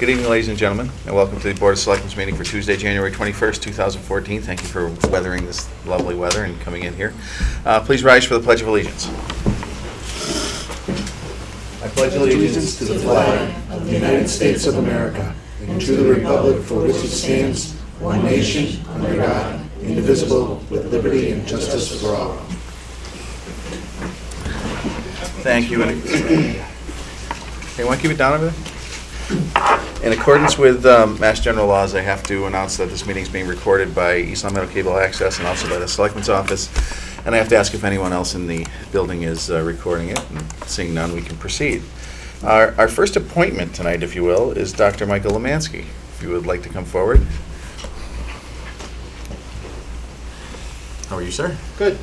Good evening, ladies and gentlemen, and welcome to the Board of Selectmen's meeting for Tuesday, January 21st, 2014. Thank you for weathering this lovely weather and coming in here. Please rise for the Pledge of Allegiance. I pledge allegiance to the flag of the United States of America and to the republic for which it stands, one nation, under God, indivisible, with liberty and justice for all. Thank you. Hey, want to keep it down over there? In accordance with Mass General laws, I have to announce that this meeting is being recorded by East Long Meadow Cable Access and also by the Selectmen's office. And I have to ask if anyone else in the building is recording it. And seeing none, we can proceed. Our first appointment tonight, if you will, is Dr. Michael Lemansky. If you would like to come forward. How are you, sir? Good.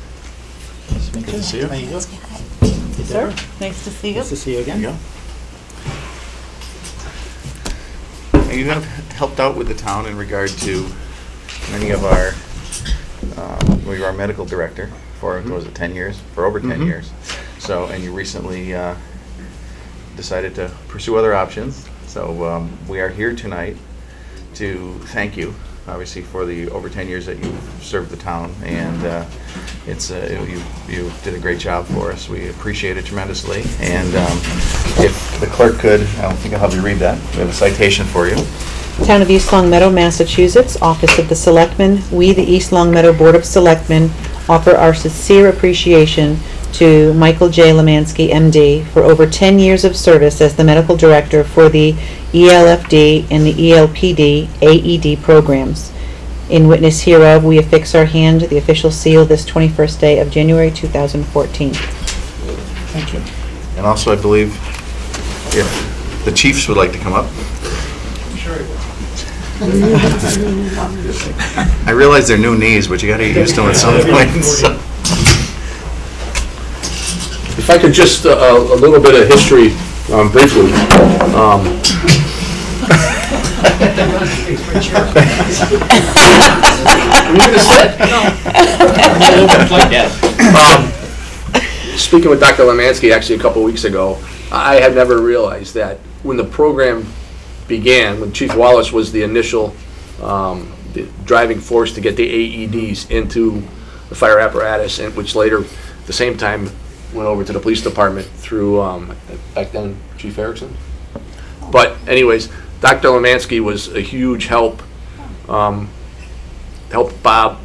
Good to see you. How you doing? Sir, nice to see you. Nice to see you again. There you go. You have helped out with the town in regard to many of our, well, you're our medical director for, what was it, 10 years? For over 10 years. So, and you recently decided to pursue other options. So we are here tonight to thank you, obviously, for the over 10 years that you've served the town, and you did a great job for us. We appreciate it tremendously, and if the clerk could, I don't think I'll have you read that. We have a citation for you. Town of East Long Meadow, Massachusetts, Office of the Selectmen. We, the East Long Meadow Board of Selectmen, offer our sincere appreciation to Michael J. Lemansky, MD, for over 10 years of service as the medical director for the ELFD and the ELPD AED programs. In witness hereof, we affix our hand the official seal this 21st day of January 2014. Thank you. And also, I believe, if the chiefs would like to come up. Sure he will. I realize they're new knees, but you got to get used to them at some point. So. If I could just, a little bit of history, briefly. Are you going to sit? Speaking with Dr. Lemansky actually a couple weeks ago, I had never realized that when the program began, when Chief Wallace was the initial the driving force to get the AEDs into the fire apparatus, and which later, at the same time, went over to the police department through, back then, Chief Erickson. But anyways, Dr. Lemansky was a huge help. Helped Bob,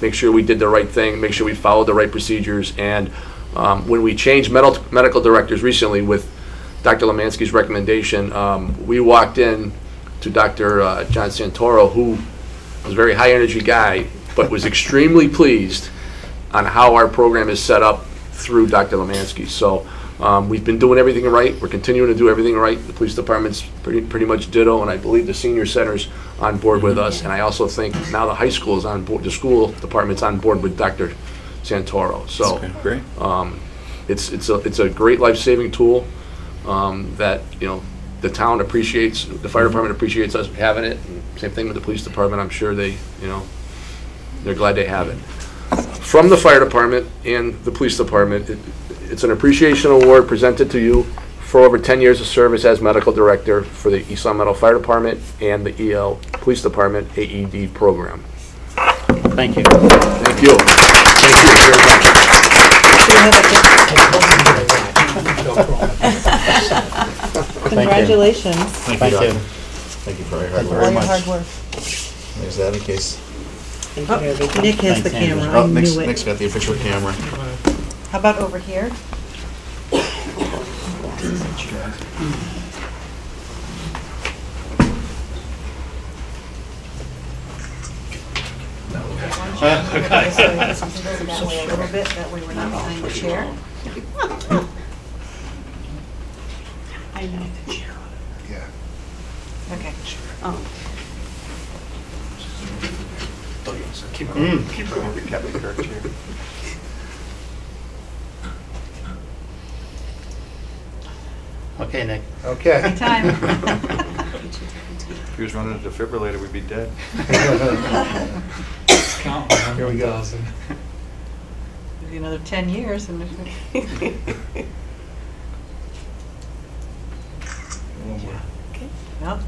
make sure we did the right thing, make sure we followed the right procedures. And when we changed medical directors recently with Dr. Lemansky's recommendation, we walked in to Dr. John Santoro, who was a very high energy guy, but was extremely pleased on how our program is set up through Dr. Lemansky. So we've been doing everything right. We're continuing to do everything right. The police department's pretty much ditto, and I believe the senior center's on board with us. And I also think now the high school is on board. The school department's on board with Dr. Santoro. So great. It's a great life-saving tool that the town appreciates. The fire department appreciates us having it. And same thing with the police department. I'm sure they're glad they have it. From the fire department and the police department, it's an appreciation award presented to you for over 10 years of service as medical director for the East Long Meadow Fire Department and the EL Police Department AED program. Thank you. Thank you. Thank you very much. Congratulations. Thank you. Thank you for your hard For work. all your hard work. There's that in case. Oh, Nick has the Thanks, Andrew. camera. I Nick's knew it. got the official camera. How about over here? Okay. So that way a little bit, that way we're not behind the chair. I know. Yeah. Okay. Oh, yes. Keep going. Keep going. We kept the correct chair. Okay, Nick. Okay. Time. If he was running a defibrillator, we'd be dead. Here we go. Maybe another 10 years. And One more. okay. No, Yeah.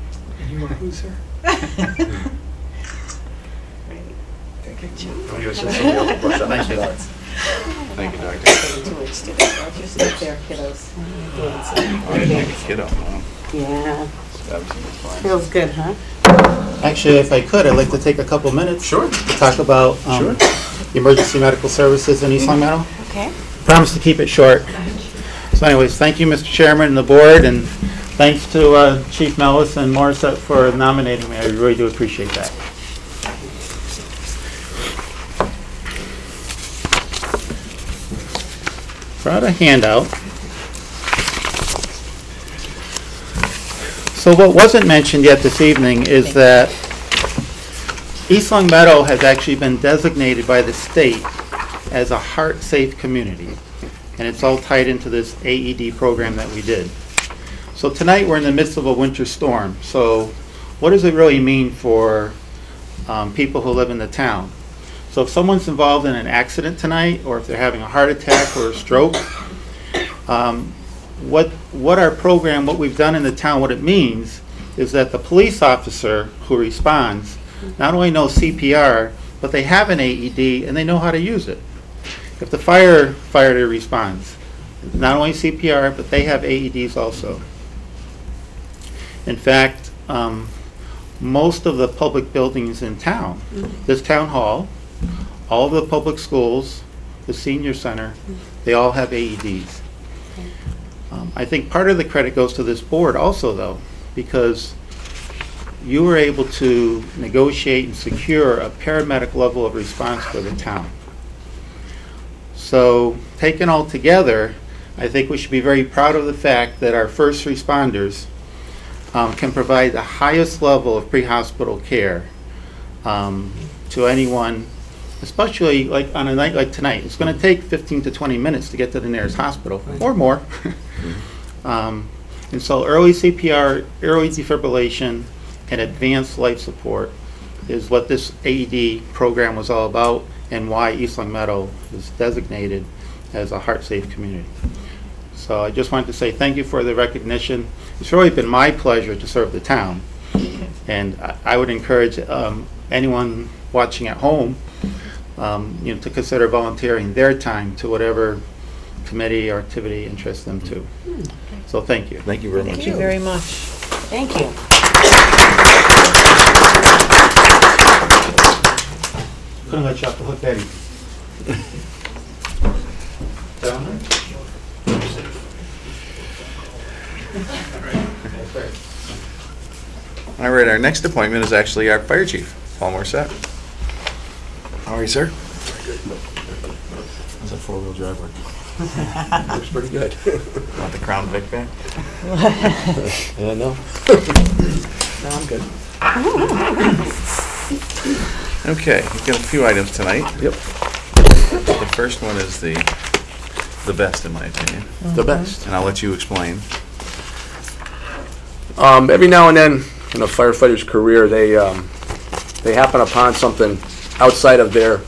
You want who's here? Thank you. Thank you, Doctor. Just sit there, kiddos. I didn't make a kiddo. Wow. Yeah, Everything was fine. feels good, huh? Actually, if I could, I'd like to take a couple minutes. Sure. To talk about the emergency medical services in East Long Meadow. Okay. Promise to keep it short. So anyways, thank you, Mr. Chairman and the board, and thanks to Chief Mellis and Morissette for nominating me. I really do appreciate that. Brought a handout. So what wasn't mentioned yet this evening is that East Long Meadow has actually been designated by the state as a heart-safe community. And it's all tied into this AED program that we did. So tonight we're in the midst of a winter storm. So what does it really mean for people who live in the town? So if someone's involved in an accident tonight, or if they're having a heart attack or a stroke, what our program, what we've done in the town, what it means is that the police officer who responds not only knows CPR, but they have an AED and they know how to use it. If the firefighter responds, not only CPR, but they have AEDs also. In fact, most of the public buildings in town, this town hall, all of the public schools, the senior center, they all have AEDs. I think part of the credit goes to this board also, though, because you were able to negotiate and secure a paramedic level of response for the town. So taken all together, I think we should be very proud of the fact that our first responders can provide the highest level of pre-hospital care to anyone, especially like on a night like tonight. It's going to take 15 to 20 minutes to get to the nearest hospital, or more. And so early CPR, early defibrillation, and advanced life support is what this AED program was all about, and why East Long Meadow is designated as a heart-safe community. So I just wanted to say thank you for the recognition. It's really been my pleasure to serve the town, and I would encourage anyone watching at home to consider volunteering their time to whatever committee or activity interests them too. So thank you. Thank you very much. Thank you very much. Thank you. Couldn't let you off the hook, Betty. All right, our next appointment is actually our fire chief, Paul Morissette. How are you, sir? How's that four-wheel drive work? Looks pretty good. Want the Crown Vic back? Yeah, no. No, I'm good. Okay, we've got a few items tonight. Yep. The first one is the best, in my opinion, The best. and I'll let you explain. Every now and then in a firefighter's career, they happen upon something outside of their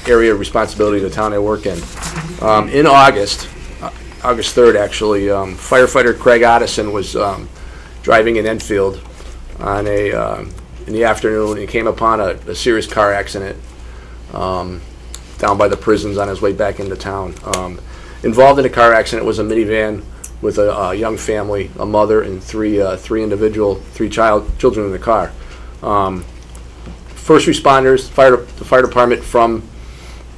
area of responsibility, the town they work in. In August 3rd actually, firefighter Craig Ottison was driving in Enfield on in the afternoon. He came upon a serious car accident down by the prisons on his way back into town. Involved in the car accident was a minivan with a young family, a mother and three children in the car. First responders, the fire department from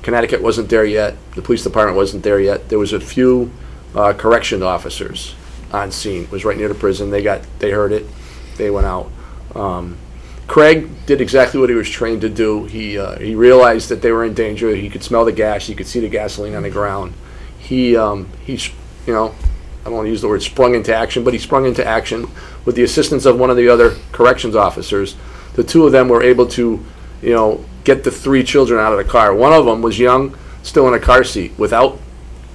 Connecticut wasn't there yet. The police department wasn't there yet. There was a few correction officers on scene. It was right near the prison. They heard it. They went out. Craig did exactly what he was trained to do. He realized that they were in danger. He could smell the gas. He could see the gasoline on the ground. He I don't want to use the word sprung into action, but he sprung into action with the assistance of one of the other corrections officers. The two of them were able to, get the three children out of the car. One of them was young, still in a car seat, without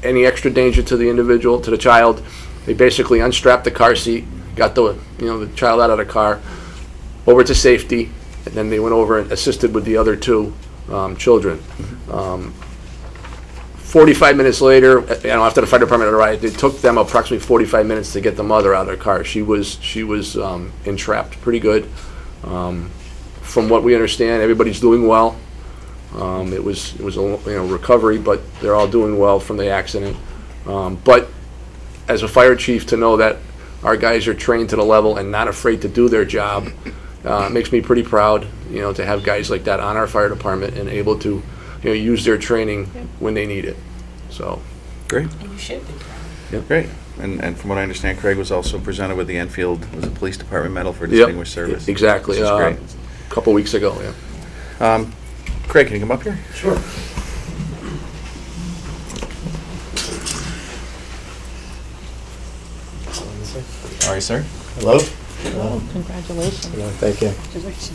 any extra danger to the individual, to the child. They basically unstrapped the car seat, got the child out of the car, over to safety, and then they went over and assisted with the other two children. 45 minutes later, after the fire department arrived, it took them approximately 45 minutes to get the mother out of their car. She was entrapped pretty good. From what we understand, everybody's doing well. It was a recovery, but they're all doing well from the accident. But as a fire chief, to know that our guys are trained to the level and not afraid to do their job makes me pretty proud. To have guys like that on our fire department and able to use their training when they need it. So Great. You should be proud. Yep. Great. And from what I understand, Craig was also presented with the Enfield Police Department Medal for Distinguished Service. Exactly. This is great. A couple weeks ago, yeah. Craig, can you come up here? Sure. All right, sir. Hello? Congratulations. Thank you.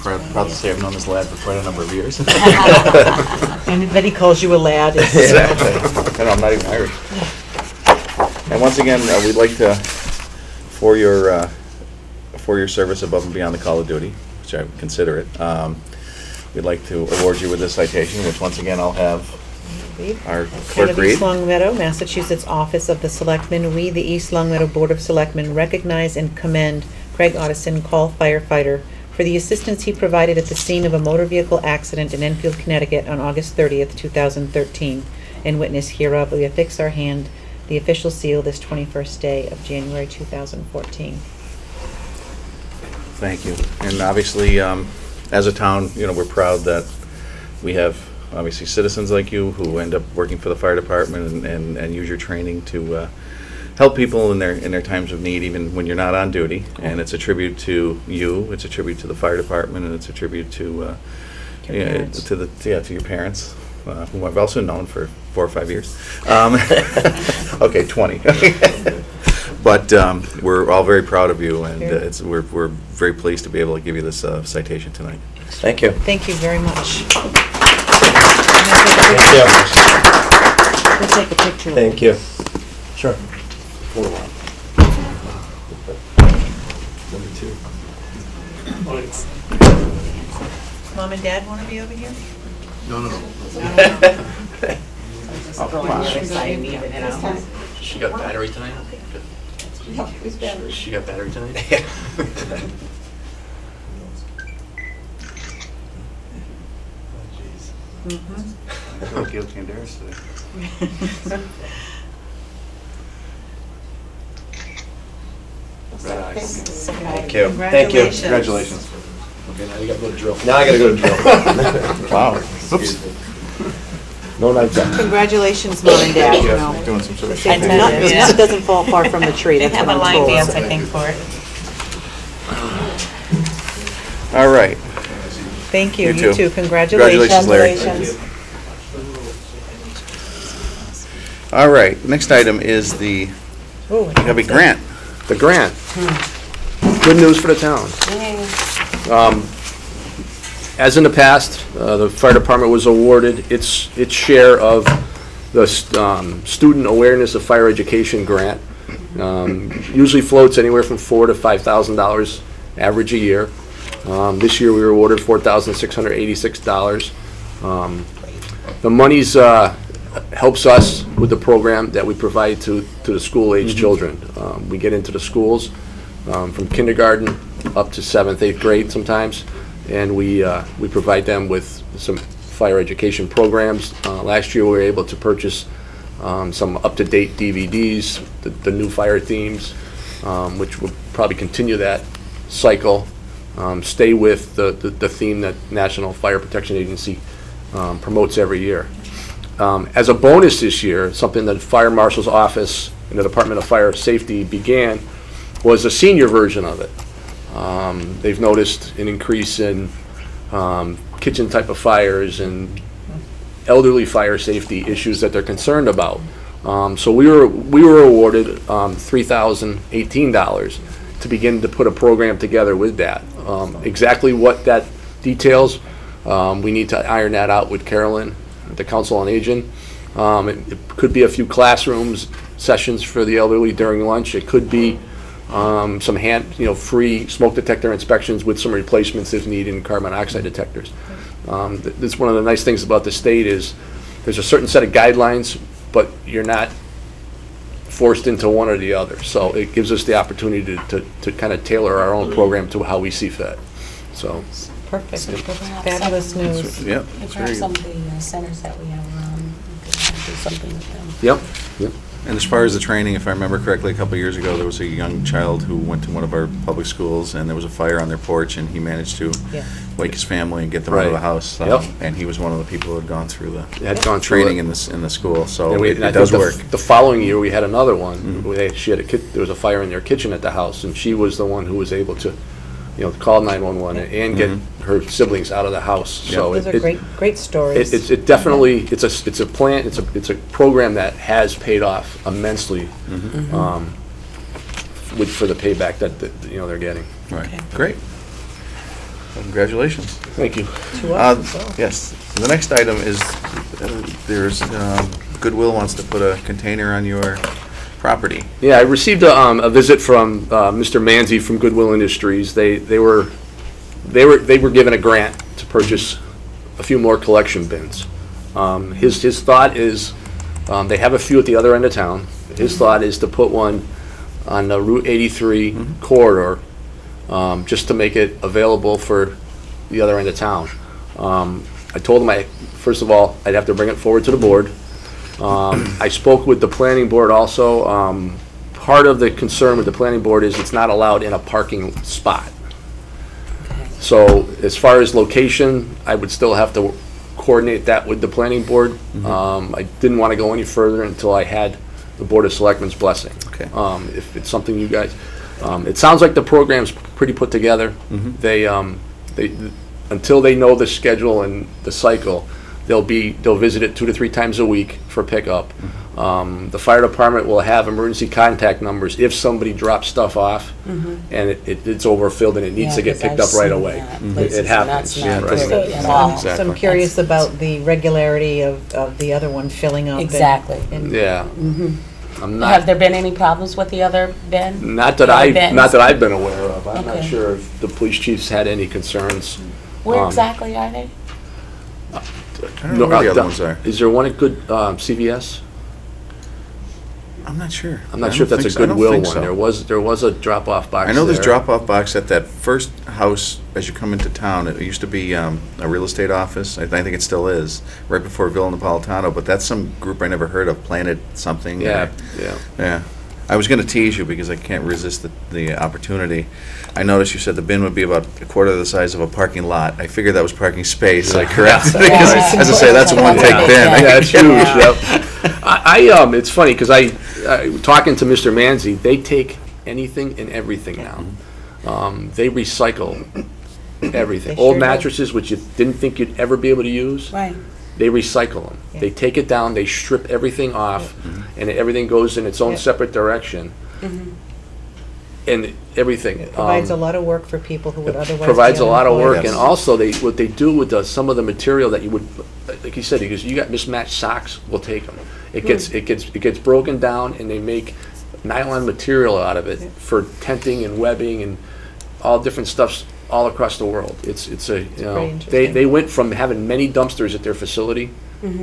Proud to say I've known this lad for quite a number of years. Anybody calls you a lad is... Exactly. And I'm not even Irish. And once again, we'd like to, for your service above and beyond the call of duty, which I would consider it, we'd like to award you with this citation, which once again I'll have our Town clerk of read. East Long Meadow, Massachusetts Office of the Selectmen, we, the East Long Meadow Board of Selectmen, recognize and commend Craig Otteson, call firefighter, for the assistance he provided at the scene of a motor vehicle accident in Enfield, Connecticut on August 30th, 2013. In witness hereof, we affix our hand, the official seal, this 21st day of January 2014. Thank you. And obviously, as a town, we're proud that we have obviously citizens like you who end up working for the fire department and use your training to help people in their times of need, even when you're not on duty. And it's a tribute to you, it's a tribute to the fire department, and it's a tribute to to your parents, whom I've also known for 4 or 5 years. Okay, 20. But we're all very proud of you, and we're very pleased to be able to give you this citation tonight. Thank you. Thank you very much. We'll take a picture. Thank you. Sure. Number 2. Mom and Dad want to be over here? No. Oh, come on. She got battery tonight? She got battery tonight? I feel guilty and embarrassed today. Thank you. Congratulations. Congratulations. Okay, now you gotta go to drill. Now I gotta go to drill. Wow. Oops. No nights out. Congratulations, Mom and Dad. You know. Doing some sort of The I nut did, yeah. doesn't fall far from the tree. They That's have what a I'm line told. dance, I think, for it. All right. Thank you. You You too. too. Congratulations. Congratulations, Larry. All right. Next item is the Oh, we have a grant. The grant. Good news for the town. As in the past, the fire department was awarded its share of the Student Awareness of Fire Education grant. Usually floats anywhere from $4,000 to $5,000 average a year. This year we were awarded $4,686. The monies helps us with the program that we provide to the school-age children. We get into the schools from kindergarten up to 7th, 8th grade sometimes, and we provide them with some fire education programs. Last year we were able to purchase some up-to-date DVDs, the new fire themes, which will probably continue that cycle, stay with the theme that National Fire Protection Agency promotes every year. As a bonus this year, something that the Fire Marshal's Office and the Department of Fire Safety began was a senior version of it. They've noticed an increase in kitchen type of fires and elderly fire safety issues that they're concerned about. So we were awarded $3,018 to begin to put a program together with that. Exactly what that details, we need to iron that out with Carolyn at the Council on Aging. It could be a few classrooms sessions for the elderly during lunch. It could be some free smoke detector inspections with some replacements if needed in carbon monoxide detectors. This one of the nice things about the state is there's a certain set of guidelines but you're not forced into one or the other. So it gives us the opportunity to kind of tailor our own program to how we see fit. So, Perfect. So perhaps Fabulous some- news. Yep. If it's very perhaps good. some of the centers that we have around, we could do something with them. yep, yep. And as far as the training, if I remember correctly, a couple of years ago, there was a young child who went to one of our public schools, and there was a fire on their porch, and he managed to Yeah. wake his family and get them out of the Right. house. Yep. And he was one of the people who had gone through the Had gone through training it. in the school, so And we- it and I does think work. The following year, we had another one. Mhm. She had there was a fire in their kitchen at the house, and she was the one who was able to, call 911 and get Mhm. her siblings out of the house. Yeah. So Those are great stories. It definitely, it's a plan, it's a program that has paid off immensely for the payback that, they're getting. Right, great. Well, congratulations. Thank you. To us as well. Yes, the next item is, there's, Goodwill wants to put a container on your property. Yeah, I received a visit from Mr. Manzi from Goodwill Industries. They were given a grant to purchase a few more collection bins. His thought is, they have a few at the other end of town. His thought is to put one on the Route 83 corridor, just to make it available for the other end of town. I told him first of all, I'd have to bring it forward to the board. I spoke with the planning board also. Part of the concern with the planning board is it's not allowed in a parking spot. So as far as location, I would still have to coordinate that with the planning board. I didn't want to go any further until I had the Board of Selectmen's blessing. Okay. If it's something you guys, it sounds like the program's pretty put together. They until they know the schedule and the cycle, they'll visit it 2 to 3 times a week for pickup. The fire department will have emergency contact numbers if somebody drops stuff off and it's overfilled and it needs to get picked up right away. It happens. Yeah, Not right. good at all. So I'm Exactly. curious about the regularity of the other one filling up. Exactly. Yeah. I'm Have not, there been any problems with the other bin? not that Other bins? I've been aware of. I'm not Okay. sure if the police chief's had any concerns. Where exactly are they? I don't know where the other ones are. Is there one at CVS? I'm not sure. I'm not sure if that's a Goodwill one. There was a drop-off box I know there's there. drop-off box at that first house as you come into town. It used to be a real estate office. I think it still is, right before Villa Napolitano, but that's some group I never heard of, Planet something. Yeah, yeah. Yeah. I was going to tease you because I can't resist the opportunity. I noticed you said the bin would be about a quarter of the size of a parking lot. I figured that was parking space, so I corrected it, because, as I say, that's a one-take Yeah. bin. Yeah, it's huge, Yeah. yep. It's funny, because talking to Mr. Manzi, they take anything and everything now. They recycle everything. They Old sure do. mattresses, which you didn't think you'd ever be able to use, Right. they recycle them. Yeah. They take it down, they strip everything off, and everything goes in its own Yeah. separate direction. And everything. It provides a lot of work for people who would otherwise be Provides a lot of work, unemployed. and also what they do with some of the material that you would, like you said, because you got mismatched socks, we'll take them. It gets broken down, and they make nylon material out of it for tenting and webbing and all different stuffs all across the world. It's pretty interesting. they went from having many dumpsters at their facility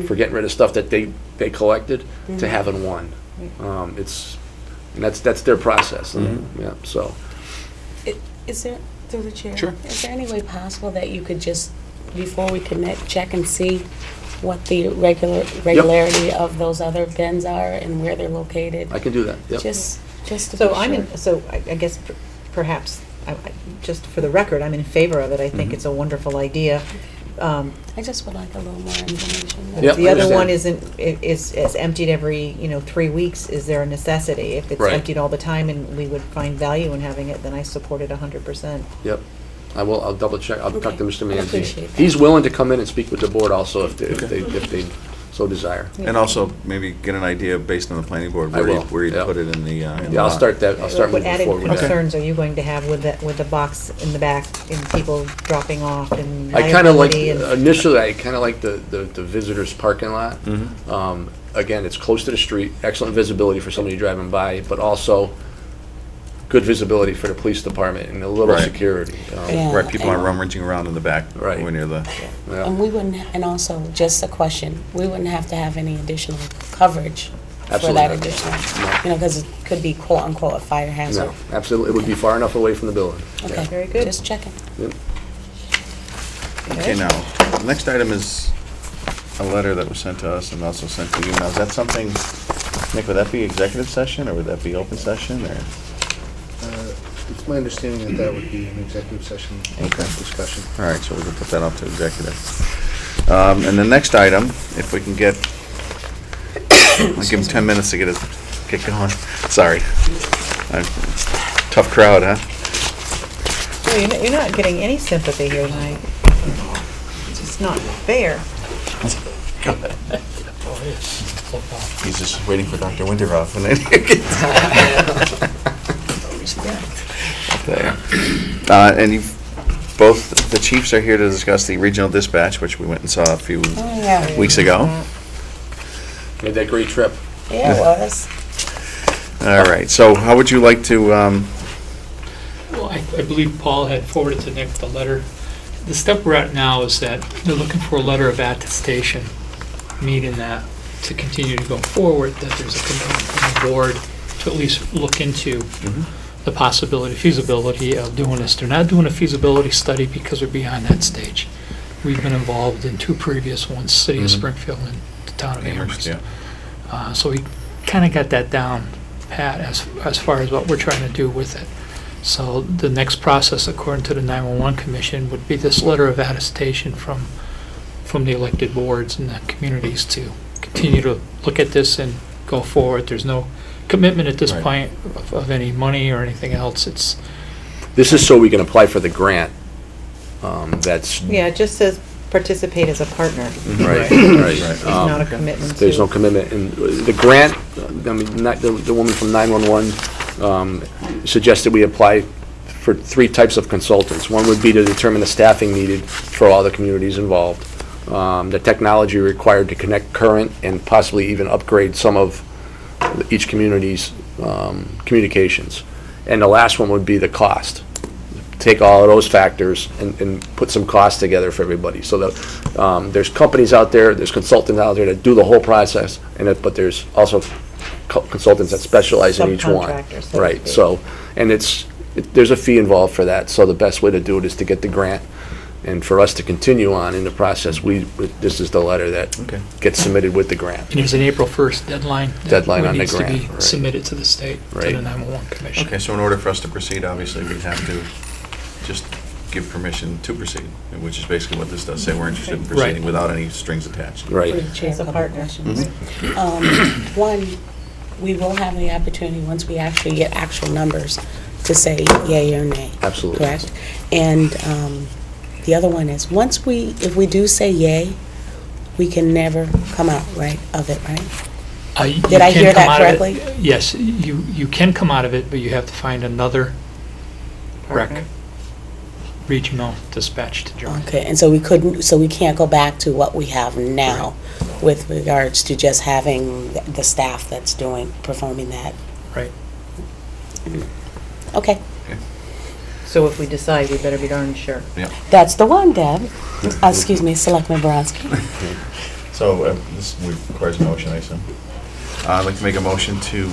for getting rid of stuff that they collected to having one. And that's their process. Yeah, so. Is there, through the chair? Sure. Is there any way possible that you could just, before we connect, check and see what the regularity of those other bins are and where they're located? I can do that, yep. Just to So be I'm sure. in, so I guess perhaps, just for the record, I'm in favor of it. I think it's a wonderful idea. I just would like a little more information. Yep, The I other one understand. is emptied every, 3 weeks. Is there a necessity? If it's Right. emptied all the time and we would find value in having it, then I support it 100%. Yep. I'll double check, I'll talk to Mr. I Manzi. appreciate that. He's willing to come in and speak with the board also if they so desire. And also, maybe get an idea based on the planning board, I will, where you yeah. put it in the Yeah, I'll lot. start What moving added forward with that. concerns are you going to have with the box in the back and people dropping off and I kind of like, liability and- initially, I kind of like the visitors parking lot. Again, it's close to the street, excellent visibility for somebody driving by, but also good visibility for the police department and a little Right. security. Yeah. Right, people aren't and- rummaging around in the back Right. when you're the, Yeah. And we wouldn't, and also, just a question, we wouldn't have to have any additional coverage for Absolutely that not. additional, No. you know, because it could be quote-unquote a fire hazard. No, absolutely, it would be far enough away from the building. Okay, Very good. just checking. okay, now, the next item is a letter that was sent to us and also sent to you. Now, is that something, Nick, would that be executive session, or would that be open session, or? It's my understanding that that would be an executive session discussion. All right, so we can put that off to executive. And the next item, if we can get, I'll give him 10 minutes to get going. Sorry. Tough crowd, huh? Well, you're not getting any sympathy here tonight. It's just not fair. He's just waiting for Dr. Winterhoff, and then there. And you've, both the chiefs are here to discuss the regional dispatch, which we went and saw a few Oh, yeah. weeks ago. Made that great trip. Yeah, it was. All right, so how would you like to, Well, I believe Paul had forwarded to Nick the letter. The step we're at now is that they're looking for a letter of attestation, meaning that to continue to go forward, that there's a commitment from the board to at least look into the possibility, feasibility of doing this. They're not doing a feasibility study because we're beyond that stage. We've been involved in 2 previous ones, City of Springfield and the town of Amherst. yeah. So we kind of got that down pat as far as what we're trying to do with it. So the next process, according to the 911 Commission, would be this letter of attestation from the elected boards and the communities to continue to look at this and go forward. There's no commitment at this Right. point of any money or anything else. It's, This is so we can apply for the grant. That's, Yeah, it just says participate as a partner. right, right. It's not a commitment to. There's no commitment, and the grant, I mean, the woman from 911 suggested we apply for 3 types of consultants. One would be to determine the staffing needed for all the communities involved, the technology required to connect current and possibly even upgrade some of each community's communications, and the last one would be the cost. Take all of those factors and put some costs together for everybody. So that there's companies out there, there's consultants out there that do the whole process, but there's also consultants that specialize in each one. Subcontractors, so to Right. speak. So, and there's a fee involved for that. So the best way to do it is to get the grant, and for us to continue on in the process, this is the letter that Okay. gets submitted with the grant. and there's an April 1st deadline. Deadline that on the needs to grant, be right. submitted to the state, to Right. the 911 Commission. Okay, so in order for us to proceed, obviously, we'd have to just give permission to proceed, which is basically what this does, say we're interested in proceeding Right. without any strings attached. Right. As a partner. One, we will have the opportunity, once we actually get actual numbers, to say yay or nay. Absolutely. Correct? And the other one is, if we do say yay, we can never come out right of it, right? You Did I can hear come that out of it- correctly? Yes, you can come out of it, but you have to find another rec, Partner. regional dispatch to join. Okay, and so we can't go back to what we have now with regards to just having the staff that's performing that. Right. Okay, So if we decide, we better be darn sure. Yeah. that's the one, Deb. Excuse me, Selectman Bronski. So this requires a motion, I assume. I'd like to make a motion to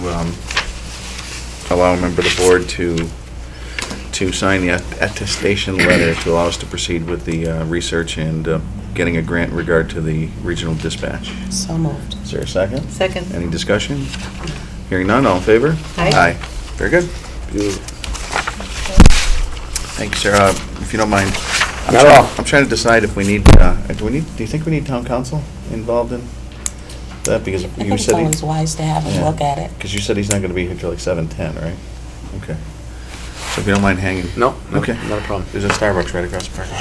allow a member of the board to sign the attestation letter to allow us to proceed with the research and getting a grant in regard to the regional dispatch. So moved. Is there a second? Second. Any discussion? Hearing none, all in favor? Aye. Very good. Beautiful. Thank you, sir. If you don't mind. Not at all. I'm trying to decide if we need, do you think we need town council involved in that? Because I you think it's said, always wise to have Yeah. a look at it. because you said he's not going to be here till like 7:10, right? Okay. So if you don't mind hanging. No, Okay. not a problem. There's a Starbucks right across the parking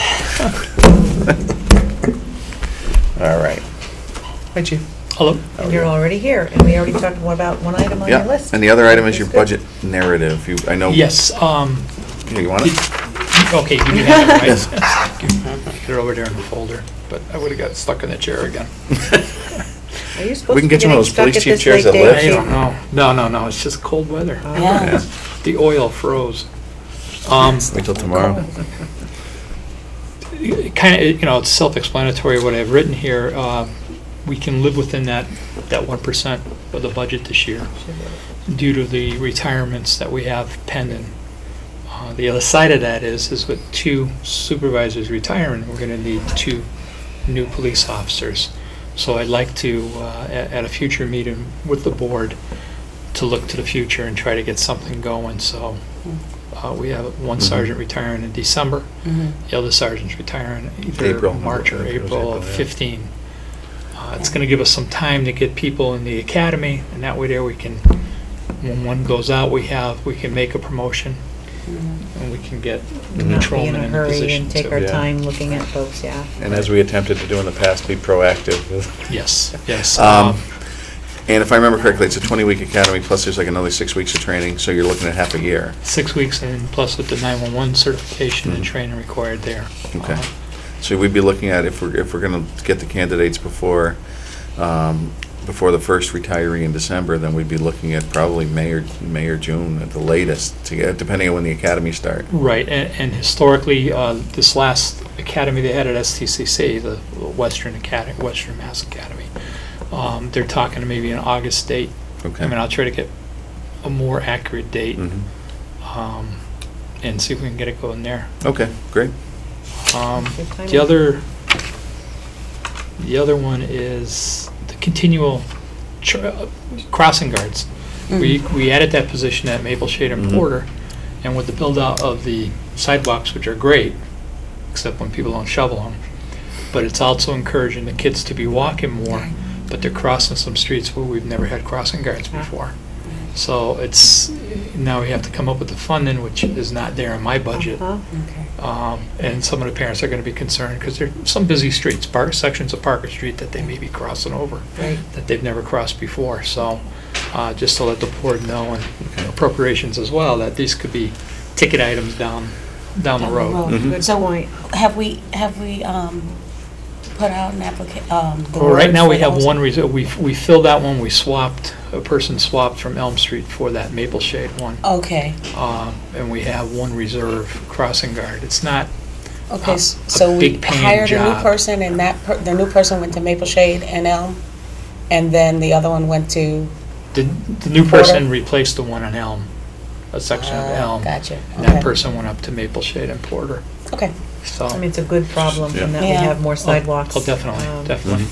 lot. All right. Hi, Chief. Hello? And you're already here, and we already talked about one item on your Yeah, list. and the other item is your That's good. budget narrative. I know. Yes, Here, you want it? okay, you do have it, right? They're over there in the folder, but I would've got stuck in the chair again. Are you supposed We to can be get you one of getting those stuck police at chief this chairs late that date, lift. I Chief? don't know. No, it's just cold weather. Yeah. The oil froze. Wait till tomorrow. Kind of, it's self-explanatory what I've written here. We can live within that 1% of the budget this year due to the retirements that we have pending. The other side of that is with 2 supervisors retiring, we're going to need 2 new police officers. So I'd like to, at a future meeting with the board, to look to the future and try to get something going. So we have one sergeant retiring in December. The other sergeant's retiring either March or April of 15. It's going to give us some time to get people in the academy, and that way there we can, when one goes out, we can make a promotion, and we can get the Not be in patrolman a in hurry position. and take to- our Yeah. time looking at folks, yeah. And as we attempted to do in the past, be proactive. Yes, yes. And if I remember correctly, it's a 20-week academy, plus there's like another 6 weeks of training, so you're looking at half a year. 6 weeks, and plus with the 911 certification and training required there. Okay. So we'd be looking at, if we're going to get the candidates before the first retiree in December, then we'd be looking at probably May or June at the latest, to get, depending on when the academy start. Right, and historically, this last academy they had at STCC, the Western Mass Academy, they're talking maybe an August date. Okay. I mean, I'll try to get a more accurate date, Mhm. and see if we can get it going there. Okay, great. Good timing. The other one is the continual crossing guards. We added that position at Maple Shade and Mhm. Porter, and with the build-out of the sidewalks, which are great, except when people don't shovel them, but it's also encouraging the kids to be walking more, but they're crossing some streets where we've never had crossing guards before. So now we have to come up with the funding, which is not there in my budget. Uh-huh. And some of the parents are going to be concerned because there are some busy streets, sections of Parker Street that they may be crossing over, Right. that they've never crossed before. So just to let the board know, and appropriations as well, that these could be ticket items down the road. Mhm. Good So point. have we put out an application? Well, right now, we have one reserve. We filled that one. A person swapped from Elm Street for that Maple Shade one. Okay, And we have one reserve crossing guard. It's not, okay, a so we big paying hired a new job. person, and the new person went to Maple Shade and Elm, and then the other one went to, the new person replaced the one on Elm, a section of Elm. Gotcha, And that okay. person went up to Maple Shade and Porter. Okay, So. I mean, it's a good problem in that we Yeah. have more sidewalks. Oh, definitely, Um, definitely.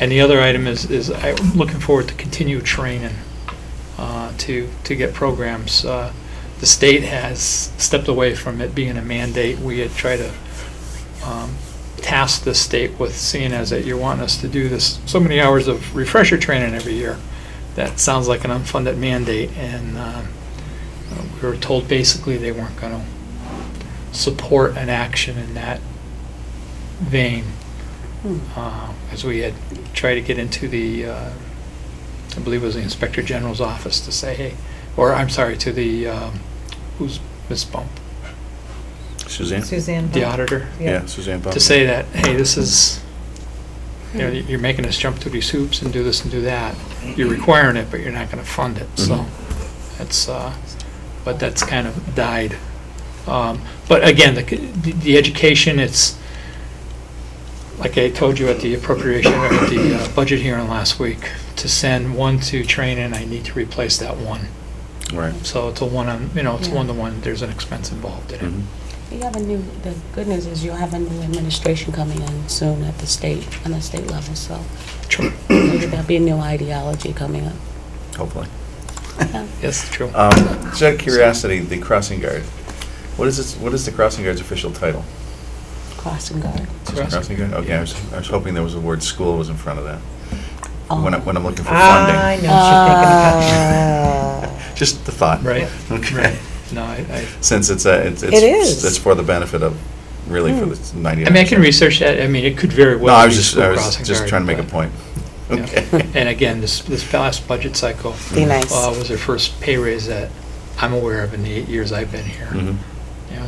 And the other item is I'm looking forward to continued training, to get programs. The state has stepped away from it being a mandate. We had tried to task the state with, seeing as that you're wanting us to do this, so many hours of refresher training every year. That sounds like an unfunded mandate, and we were told basically they weren't going to support an action in that vein, as we had tried to get into the, I believe it was the Inspector General's office to say, hey, or I'm sorry, to the, who's Ms. Bump? Suzanne? Suzanne. The Bump. auditor? Yeah, Suzanne Bump. To say that, hey, this is, you're making us jump through these hoops and do this and do that. You're requiring it, but you're not going to fund it, so that's, but that's kind of died. But again, the education, it's, like I told you at the appropriation, or at the budget hearing last week, to send one to training, I need to replace that one. Right. So it's a one-on, it's Yeah. one-to-one, there's an expense involved in it. Mhm. you have the good news is you'll have a new administration coming in soon at the state, on the state level, so True. maybe there'll be a new ideology coming up. Hopefully. Yes, true. Just out of curiosity, the crossing guard. What is the crossing guard's official title? Crossing guard. Just crossing guard? Okay, I was hoping there was a word school was in front of that. Oh. When I'm looking for I funding. know what you're thinking about. Just the thought. Right, Okay. right. No, I Since it's It is. it's for the benefit of, really for the 99%. mean, I can research that. I mean, it could very No, well I be was just, school I was crossing just guard, trying to make a but- point. Yeah. Okay. And again, this past budget cycle Be nice. was their first pay raise that I'm aware of in the 8 years I've been here. Mhm.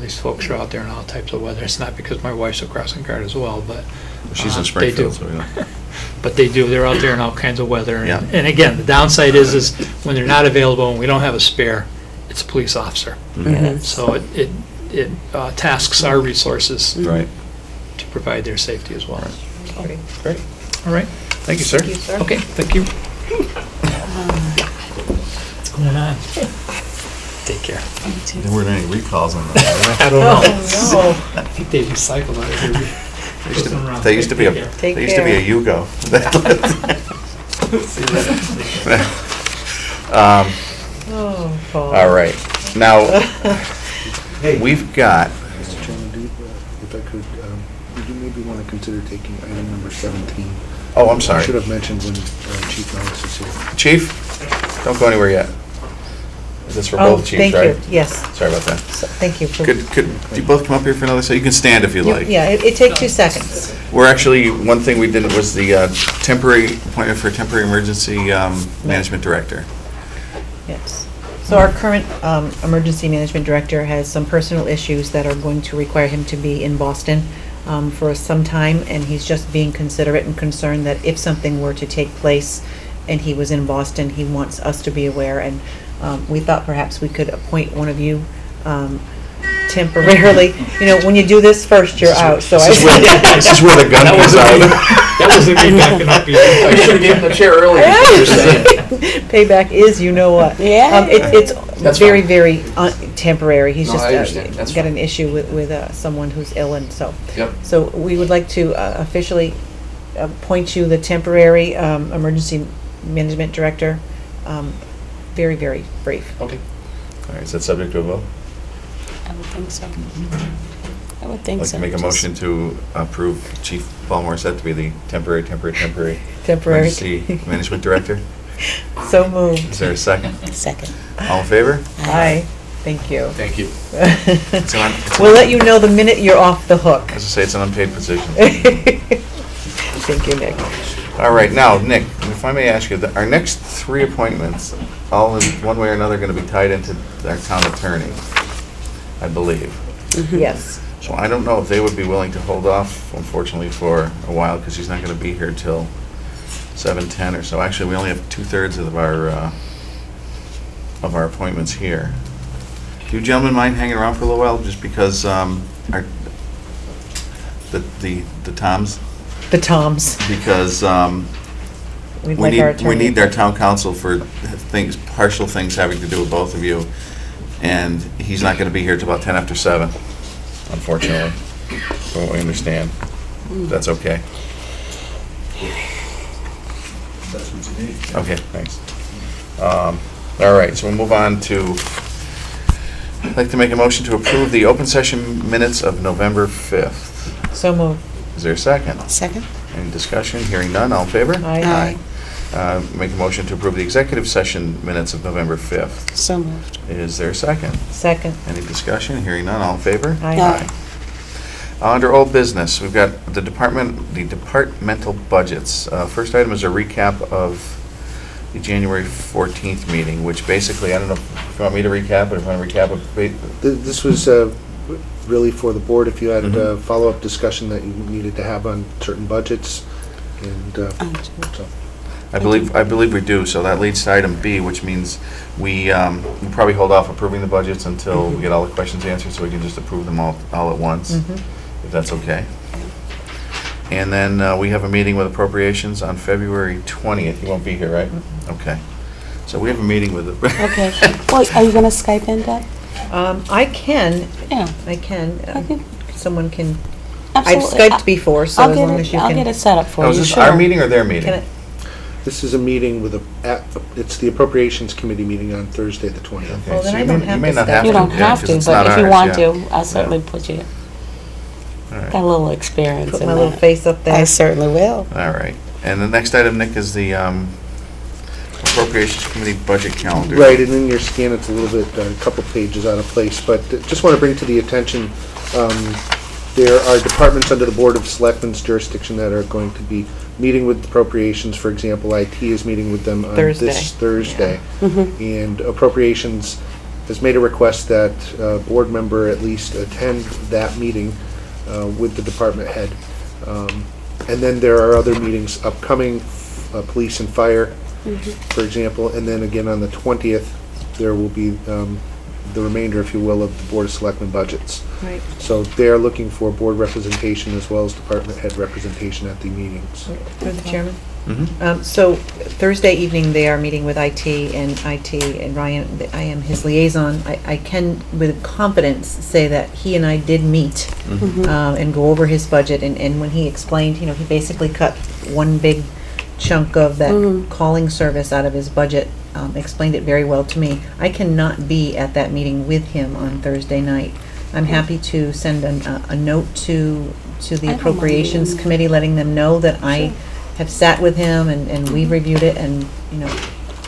These folks are out there in all types of weather. It's not because my wife's a crossing guard as well, but She's in they Springfield, do. so, you know. But they do. They're out there in all kinds of weather. Yeah. And again, the downside is when they're not available and we don't have a spare, it's a police officer. Yes. So it tasks our resources Right. to provide their safety as well. So, Great. Great. all right, Thank you, sir. Thank you, sir. okay, thank you. What's going on? Take care. There weren't any recalls on that. I don't know. Oh, I think they recycled out of here. They used to be a, Take they used to be a care. Yugo. Oh, Paul. All right. Now, we've got, Mr. Chairman, if I could, would you maybe want to consider taking item number 17? oh, I'm I sorry. should have mentioned when Chief Malice was here. Chief, don't go anywhere yet. This is for Oh, both chiefs, thank right? you, yes. Sorry about that. So, thank you for. Could you both come up here for another second? You can stand if you'd like. Yeah, it takes 2 seconds. We're actually, one thing we did was the temporary appointment for temporary emergency management director. Yes. So our current emergency management director has some personal issues that are going to require him to be in Boston for some time, and he's just being considerate and concerned that if something were to take place and he was in Boston, he wants us to be aware, and we thought perhaps we could appoint one of you temporarily. You know, when you do this first, you're out, so This is where the gun That comes wasn't me. out. That wasn't me backing up either. I should have given the chair earlier. Payback is, you know what. Yeah. It's That's very, fine. very temporary. He's No, just I understand. That's got fine. an issue with someone who's ill, and so. Yep. So we would like to officially appoint you the temporary emergency management director. Very, very brief. Okay. All right, is that subject to a vote? I would think so. I would think I'd like so. to make a Just- motion to approve Chief Paul Morissette to be the temporary Temporary. emergency management director. So moved. Is there a second? Second. All in favor? Aye. Thank you. Thank you. It's an We'll let you know the minute you're off the hook. As I say, it's an unpaid position. Thank you, Nick. All right, now, Nick, if I may ask you, our next 3 appointments, all in one way or another, going to be tied into our town attorney, I believe. Yes. So I don't know if they would be willing to hold off, unfortunately, for a while, because he's not going to be here till 7:10 or so. Actually, we only have 2/3 of our appointments here. Do you gentlemen mind hanging around for a little while, just because the Toms? The Toms. Because We'd we like our need, we attorney. need our town council for things, partial things having to do with both of you. And he's not gonna be here till about 10 after 7, unfortunately, from what we understand. That's okay. That's what you need. Okay, thanks. All right, so we'll move on to, I'd like to make a motion to approve the open session minutes of November 5th. So moved. Is there a second? Second? Any discussion? Hearing none, all in favor? Aye. Make a motion to approve the executive session minutes of November 5th. So moved. Is there a second? Second. Any discussion? Hearing none, all in favor? Aye. Under old business, we've got the departmental budgets. First item is a recap of the January 14th meeting, which basically, I don't know if you want me to recap, or if you want to recap it. This was really for the board, if you had Mhm. follow-up discussion that you needed to have on certain budgets, and so. I believe we do, so that leads to item B, which means we'll probably hold off approving the budgets until we get all the questions answered, so we can just approve them all at once, Mhm. if that's okay. And then we have a meeting with appropriations on February 20th. You won't be here, right? Okay. So we have a meeting with the... Okay. Well, are you going to Skype in, Deb? I can. Yeah. I can. I can- Someone can. I've Absolutely. Skyped before, so I'll as get long it- as you I'll can. get it set up for Oh, you. is this Sure. our meeting or their meeting? Can I- This is a meeting with it's the Appropriations Committee meeting on Thursday, the 20th. Okay, Well, then so I you don't may- have you may to not step have You to, don't yeah, have 'cause to, it's but not if you ours, want yeah. to, I'll certainly put you, All right. got a little experience Put in my little that. face up there. I certainly will. All right. And the next item, Nick, is the Appropriations Committee budget calendar. Right, and in your scan, it's a little bit, a couple pages out of place, but just want to bring to the attention, there are departments under the Board of Selectmen's jurisdiction that are going to be meeting with appropriations. For example, IT is meeting with them on this Thursday. And appropriations has made a request that a board member at least attend that meeting with the department head. And then there are other meetings upcoming, police and fire, for example, and then again on the 20th, there will be the remainder, if you will, of the Board of Selectmen budgets. Right. So they're looking for board representation as well as department head representation at the meetings. Through the chairman. Mhm. So Thursday evening, they are meeting with IT and Ryan, I am his liaison. I can with confidence say that he and I did meet Mhm. and go over his budget, and when he explained, he basically cut one big chunk of that calling service out of his budget, explained it very well to me. I cannot be at that meeting with him on Thursday night. I'm happy to send a note to the don't mind Appropriations meeting there. Committee, letting them know that I Sure. have sat with him and we've reviewed it, and,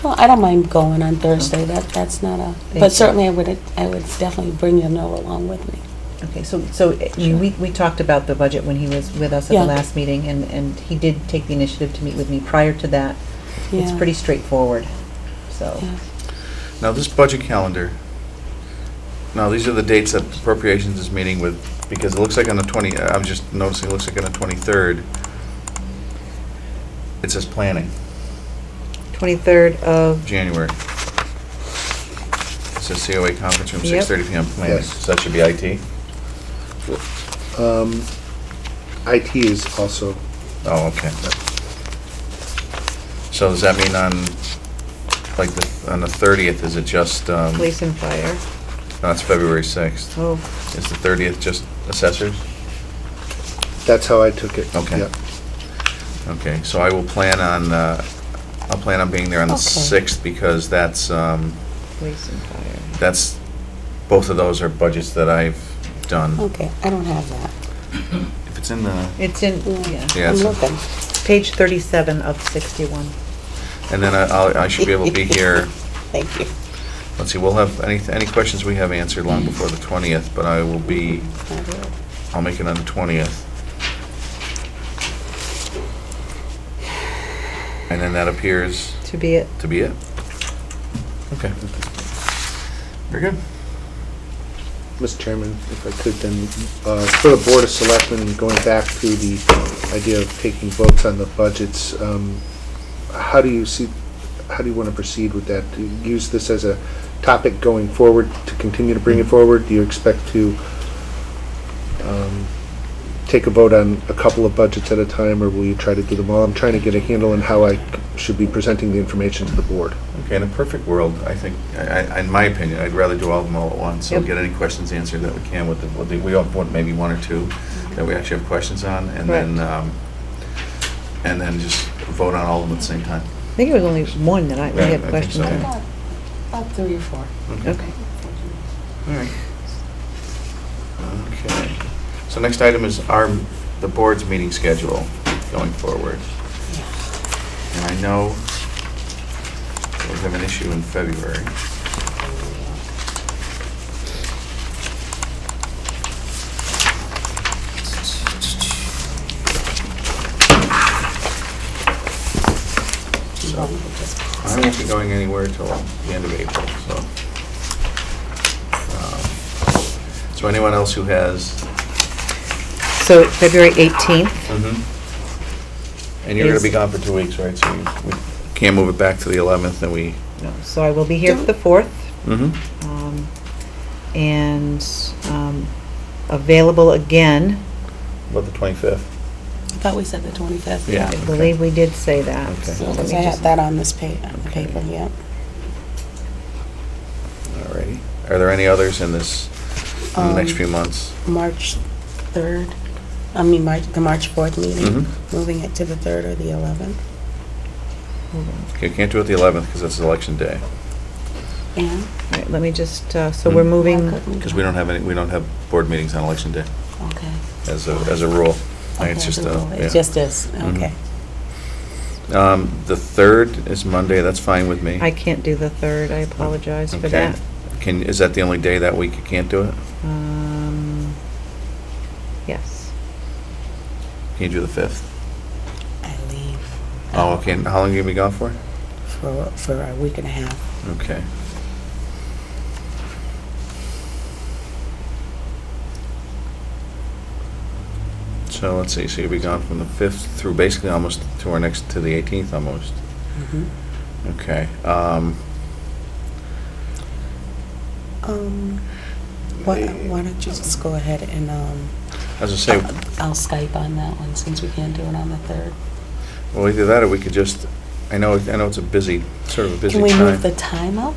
Well, I don't mind going on Thursday, that's not a, you. but certainly I would definitely bring your note along with me. okay, so I mean, we talked about the budget when he was with us at Yeah. the last meeting, and he did take the initiative to meet with me prior to that. It's Yeah. pretty straightforward, so. Yeah. Now, this budget calendar, now, these are the dates that Appropriations is meeting with, because it looks like on the 20, I'm just noticing, it looks like on the 23rd, it says planning, 23rd of, January. It says COA conference room, Yep. 6:30 PM planning. Yes. So that should be IT? IT is also, Oh, okay. So does that mean on, like, on the 30th, is it just, police and fire. no, it's February 6th. Oh, Is the 30th just assessors? that's how I took it. Okay. Yep. Okay, so I will plan on, I'll plan on being there on the Okay. 6th, because that's, police and fire. that's, both of those are budgets that I've done. Okay, I don't have that. If it's in the, It's in, Yeah, yeah, I'm it's- looking. page 37 of 61. and then I should be able to be here, Thank you. let's see, we'll have, any questions we have answered long before the 20th, but I will be, I'll make it on the 20th. And then that appears To be it. to be it. Okay. Very good. Mr. Chairman, if I could then, for the Board of Selectmen, and going back to the idea of taking votes on the budgets, how do you want to proceed with that? Do you use this as a topic going forward to continue to bring it forward? Do you expect to take a vote on a couple of budgets at a time, or will you try to do them all? I'm trying to get a handle on how I should be presenting the information to the board. Okay, in a perfect world, I think, in my opinion, I'd rather do all of them all at once, so Yep. get any questions answered that we can with the, we all want maybe one or two that we actually have questions on, and then just vote on all of them at the same time. I think it was only one that we Yeah, had I think questions so. on. About 3 or 4. Okay. All right. Okay. So next item is the board's meeting schedule going forward. And I know we have an issue in February. So I won't be going anywhere till the end of April, so. So anyone else who has, So February 18th, and you're going to be gone for 2 weeks, right? So we can't move it back to the 11th, and we, so I will be here for the 4th, mm-hmm. and available again. About the 25th. I thought we said the 25th. Yeah. I believe we did say that. Okay. So let Because me I just- have that on this on the Okay. paper, yeah. All righty. Are there any others in this, in the next Um, few months? March 3rd, the March 4th meeting, Mhm. moving it to the 3rd or the 11th. Okay, can't do it the 11th because it's election day, And? All right, let me just, so we're moving, because we don't have board meetings on election day Okay. as a rule. Okay, It's just, the rule. yeah. It just is, Mhm. okay. The 3rd is Monday, that's fine with me. I can't do the 3rd, I apologize for Okay. that. Is that the only day that week you can't do it? Yes. Can you do the 5th? I leave. Oh, okay, and how long are you going to be gone for? For a week and a half. Okay. So let's see, so you'll be gone from the 5th through basically almost to the 18th almost. Mhm. Okay. Why don't you just go ahead and, As I say, I'll Skype on that one since we can't do it on the 3rd. well, either that or we could just, I know it's a busy, sort of a busy Can we time. move the time up?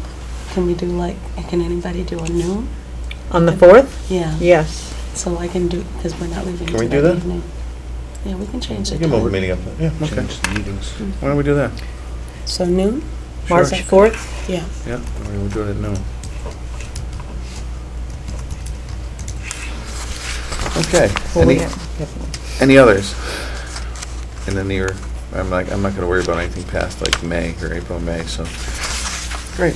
Can we do like, can anybody do a noon? On the 4th? Yeah. Yes. So I can do, because we're not leaving Can we until do that that? evening. Yeah, we can change the We can move the time. meeting up. Yeah, okay. Change the meetings. Why don't we do that? So noon? March Sure. 4th? Yeah. Yeah, we'll do it at noon. Okay. Well, we Any, have- any others? In the near, I'm not gonna worry about anything past like May or April, May, so. Great.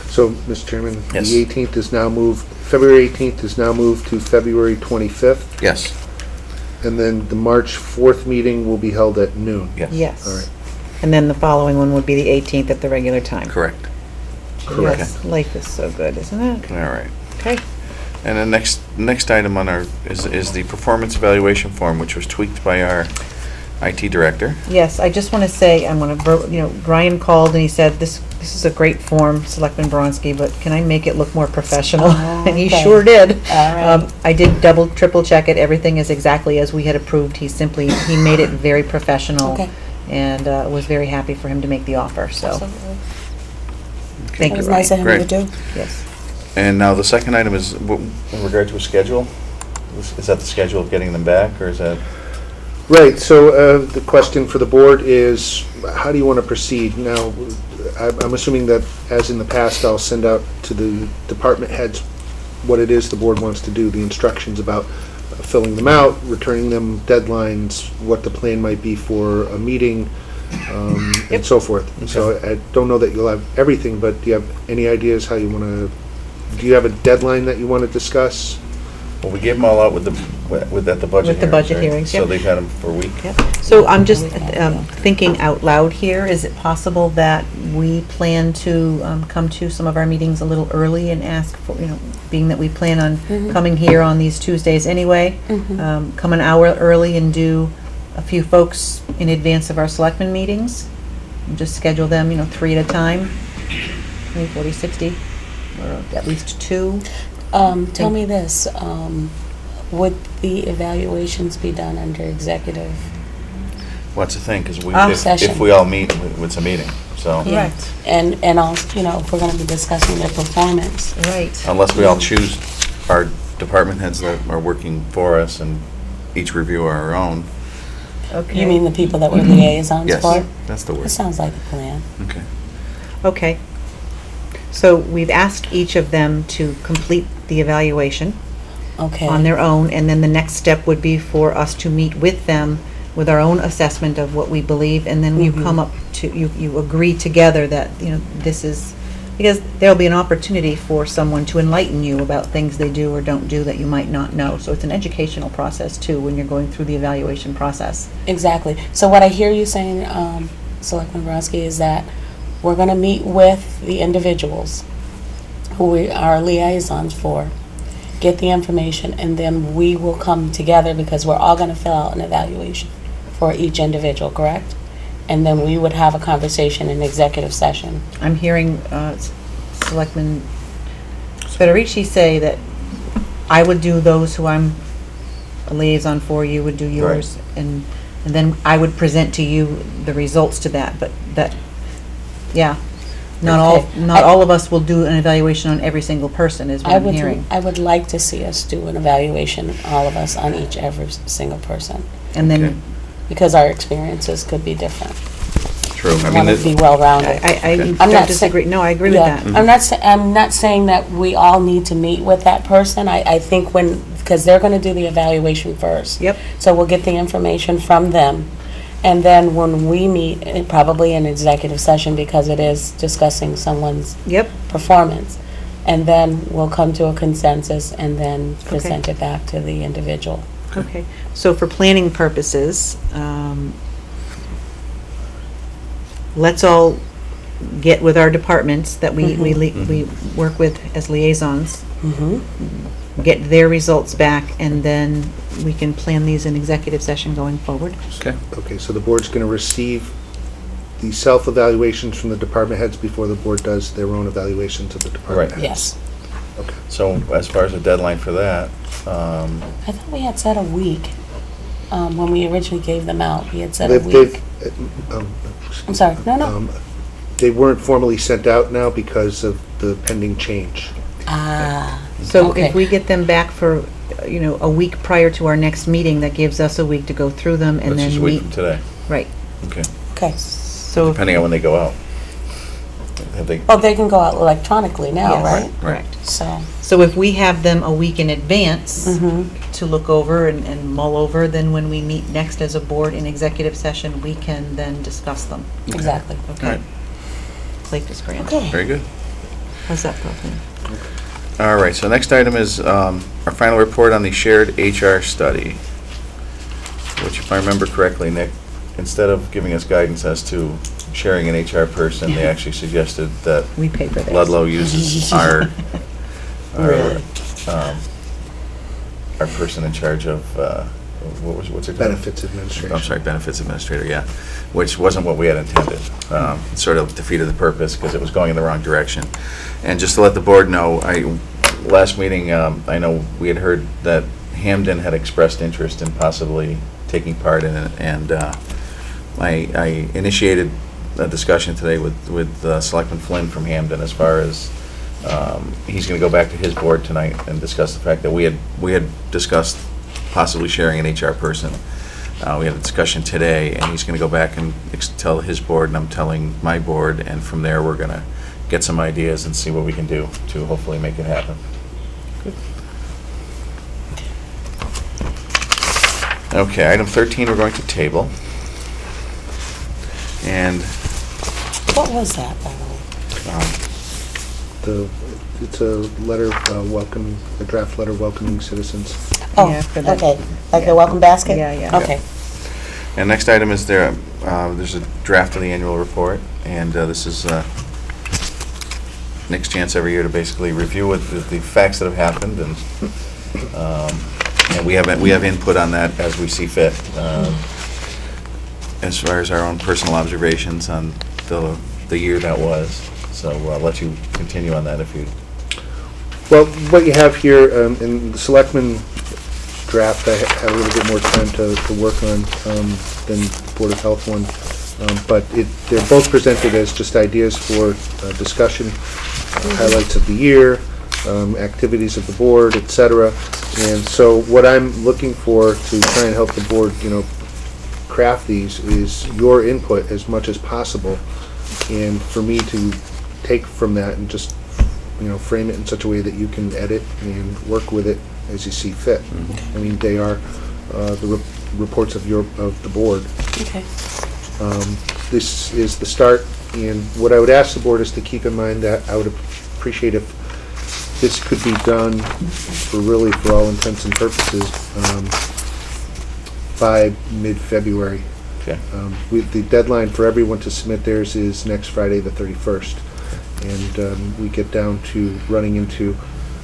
So, Mr. Chairman, Yes. the 18th is now moved, February 18th is now moved to February 25th, Yes, and then the March 4th meeting will be held at noon. yes. Yes. All right. And then the following one would be the 18th at the regular time. Correct. Correct. Yes, life is so good, isn't it? All right. Okay. And the next item on our, is the performance evaluation form, which was tweaked by our IT director. Yes, I just want to say, Brian called and he said, this is a great form, Selectman Bronski, but can I make it look more professional? Oh, And he okay. sure did. All right. I did double, triple check it. Everything is exactly as we had approved. He made it very professional. Okay. And was very happy for him to make the offer, so, Absolutely. thank It you, was nice of Ryan. him to Great. do. Yes. And now the second item is in regard to a schedule? Is that the schedule of getting them back, or is that? Right, so the question for the board is, how do you want to proceed? Now, I'm assuming that, as in the past, I'll send out to the department heads what it is the board wants to do, the instructions about filling them out, returning them, deadlines, what the plan might be for a meeting, Yep. and so forth. So I don't know that you'll have everything, but do you have any ideas how you want to, do you have a deadline that you want to discuss? Well, we gave them all out at the budget With the hearings, budget right? hearings, So yep. they've had them for a week? Yep. So I'm just thinking out loud here. Is it possible that we plan to come to some of our meetings a little early and ask for, being that we plan on coming here on these Tuesdays anyway, come an hour early and do a few folks in advance of our selectmen meetings? And just schedule them, 3 at a time, maybe 40, 60, or at least 2. Tell me this, would the evaluations be done under executive? What's the thing, because Session. if we all meet, it's a meeting, so. Correct. And also, if we're gonna be discussing their performance. Right. Unless we all choose our department heads that are working for us and each review our own. Okay. You mean the people that we're liaisons Yes, for? that's the That word. sounds like a plan. Okay. Okay. So we've asked each of them to complete the evaluation Okay. on their own, and then the next step would be for us to meet with them with our own assessment of what we believe, and then you come up to, you agree together that, this is, because there'll be an opportunity for someone to enlighten you about things they do or don't do that you might not know. So it's an educational process too, when you're going through the evaluation process. Exactly. So what I hear you saying, Selectman Brodsky, is that we're going to meet with the individuals who we are liaisons for, get the information, and then we will come together because we're all going to fill out an evaluation for each individual, correct? And then we would have a conversation in executive session. I'm hearing Selectman Federici say that I would do those who I'm a liaison for, you would do yours, and then I would present to you the results to that, but that, yeah. Not Okay. all of us will do an evaluation on every single person, is what I'm hearing. I would like to see us do an evaluation, all of us, on every single person, And Okay. then, because our experiences could be different. True. I I mean, want to be well-rounded. I Okay. I'm don't not disagree, no, I agree with Yeah, that. I'm not saying that we all need to meet with that person. I think because they're going to do the evaluation first. Yep. So we'll get the information from them. And then when we meet, probably in executive session, because it is discussing someone's Yep, performance. And then we'll come to a consensus and then present it back to the individual. okay. So for planning purposes, let's all get with our departments that we work with as liaisons, get their results back, and then we can plan these in executive session going forward. okay. Okay, so the board's going to receive the self-evaluations from the department heads before the board does their own evaluations of the department Right. heads. Yes. Okay. So as far as the deadline for that, I thought we had said a week, when we originally gave them out. We had said a They've- week. they've, I'm sorry, no. They weren't formally sent out now because of the pending change. Ah, So Okay. if we get them back for, a week prior to our next meeting, that gives us a week to go through them and that's just then a week meet. from today. Right. Okay. okay. So, Depending on when they go out. Have they? Well, they can go out electronically now, Yes. right? Right. correct. So, So if we have them a week in advance mhm. to look over and mull over, then when we meet next as a board in executive session, we can then discuss them. Exactly. All Okay. right. Lake is grand. Okay. Very good. How's that feel, Tim? All right, so next item is our final report on the shared HR study, which, if I remember correctly, Nick, instead of giving us guidance as to sharing an HR person, they actually suggested that We pay for this. Ludlow uses our Really? our person in charge of, what's her title? Benefits administration. I'm sorry, benefits administrator, yeah, which wasn't what we had intended. It sort of defeated the purpose because it was going in the wrong direction. And just to let the board know, last meeting, I know we had heard that Hamden had expressed interest in possibly taking part in it, and I initiated a discussion today with Selectman Flynn from Hamden as far as he's going to go back to his board tonight and discuss the fact that we had discussed possibly sharing an HR person. We had a discussion today, and he's going to go back and tell his board, and I'm telling my board, and from there we're going to get some ideas and see what we can do to hopefully make it happen. Okay, item 13 we're going to table. And What was that, by the way? It's a letter welcoming, a draft letter welcoming citizens. Oh, Yeah, for the- okay. Like yeah. the welcome basket? Yeah, yeah. Okay. And next item is there's a draft of the annual report, and this is Nick's chance every year to basically review the facts that have happened, and we have input on that as we see fit, as far as our own personal observations on the year that was. So I'll let you continue on that if you. Well, what you have here in the Selectmen draft, I had a little bit more time to work on than Board of Health one. But they're both presented as just ideas for discussion, highlights of the year, activities of the board, etc. And so what I'm looking for to try and help the board, craft these is your input as much as possible, and for me to take from that and just, frame it in such a way that you can edit and work with it as you see fit. Mm-hmm. I mean, they are the reports of the board. Okay. This is the start, and what I would ask the board is to keep in mind that I would appreciate if this could be done for all intents and purposes, by mid-February. Okay. The deadline for everyone to submit theirs is next Friday, the 31st. And we get down to running into,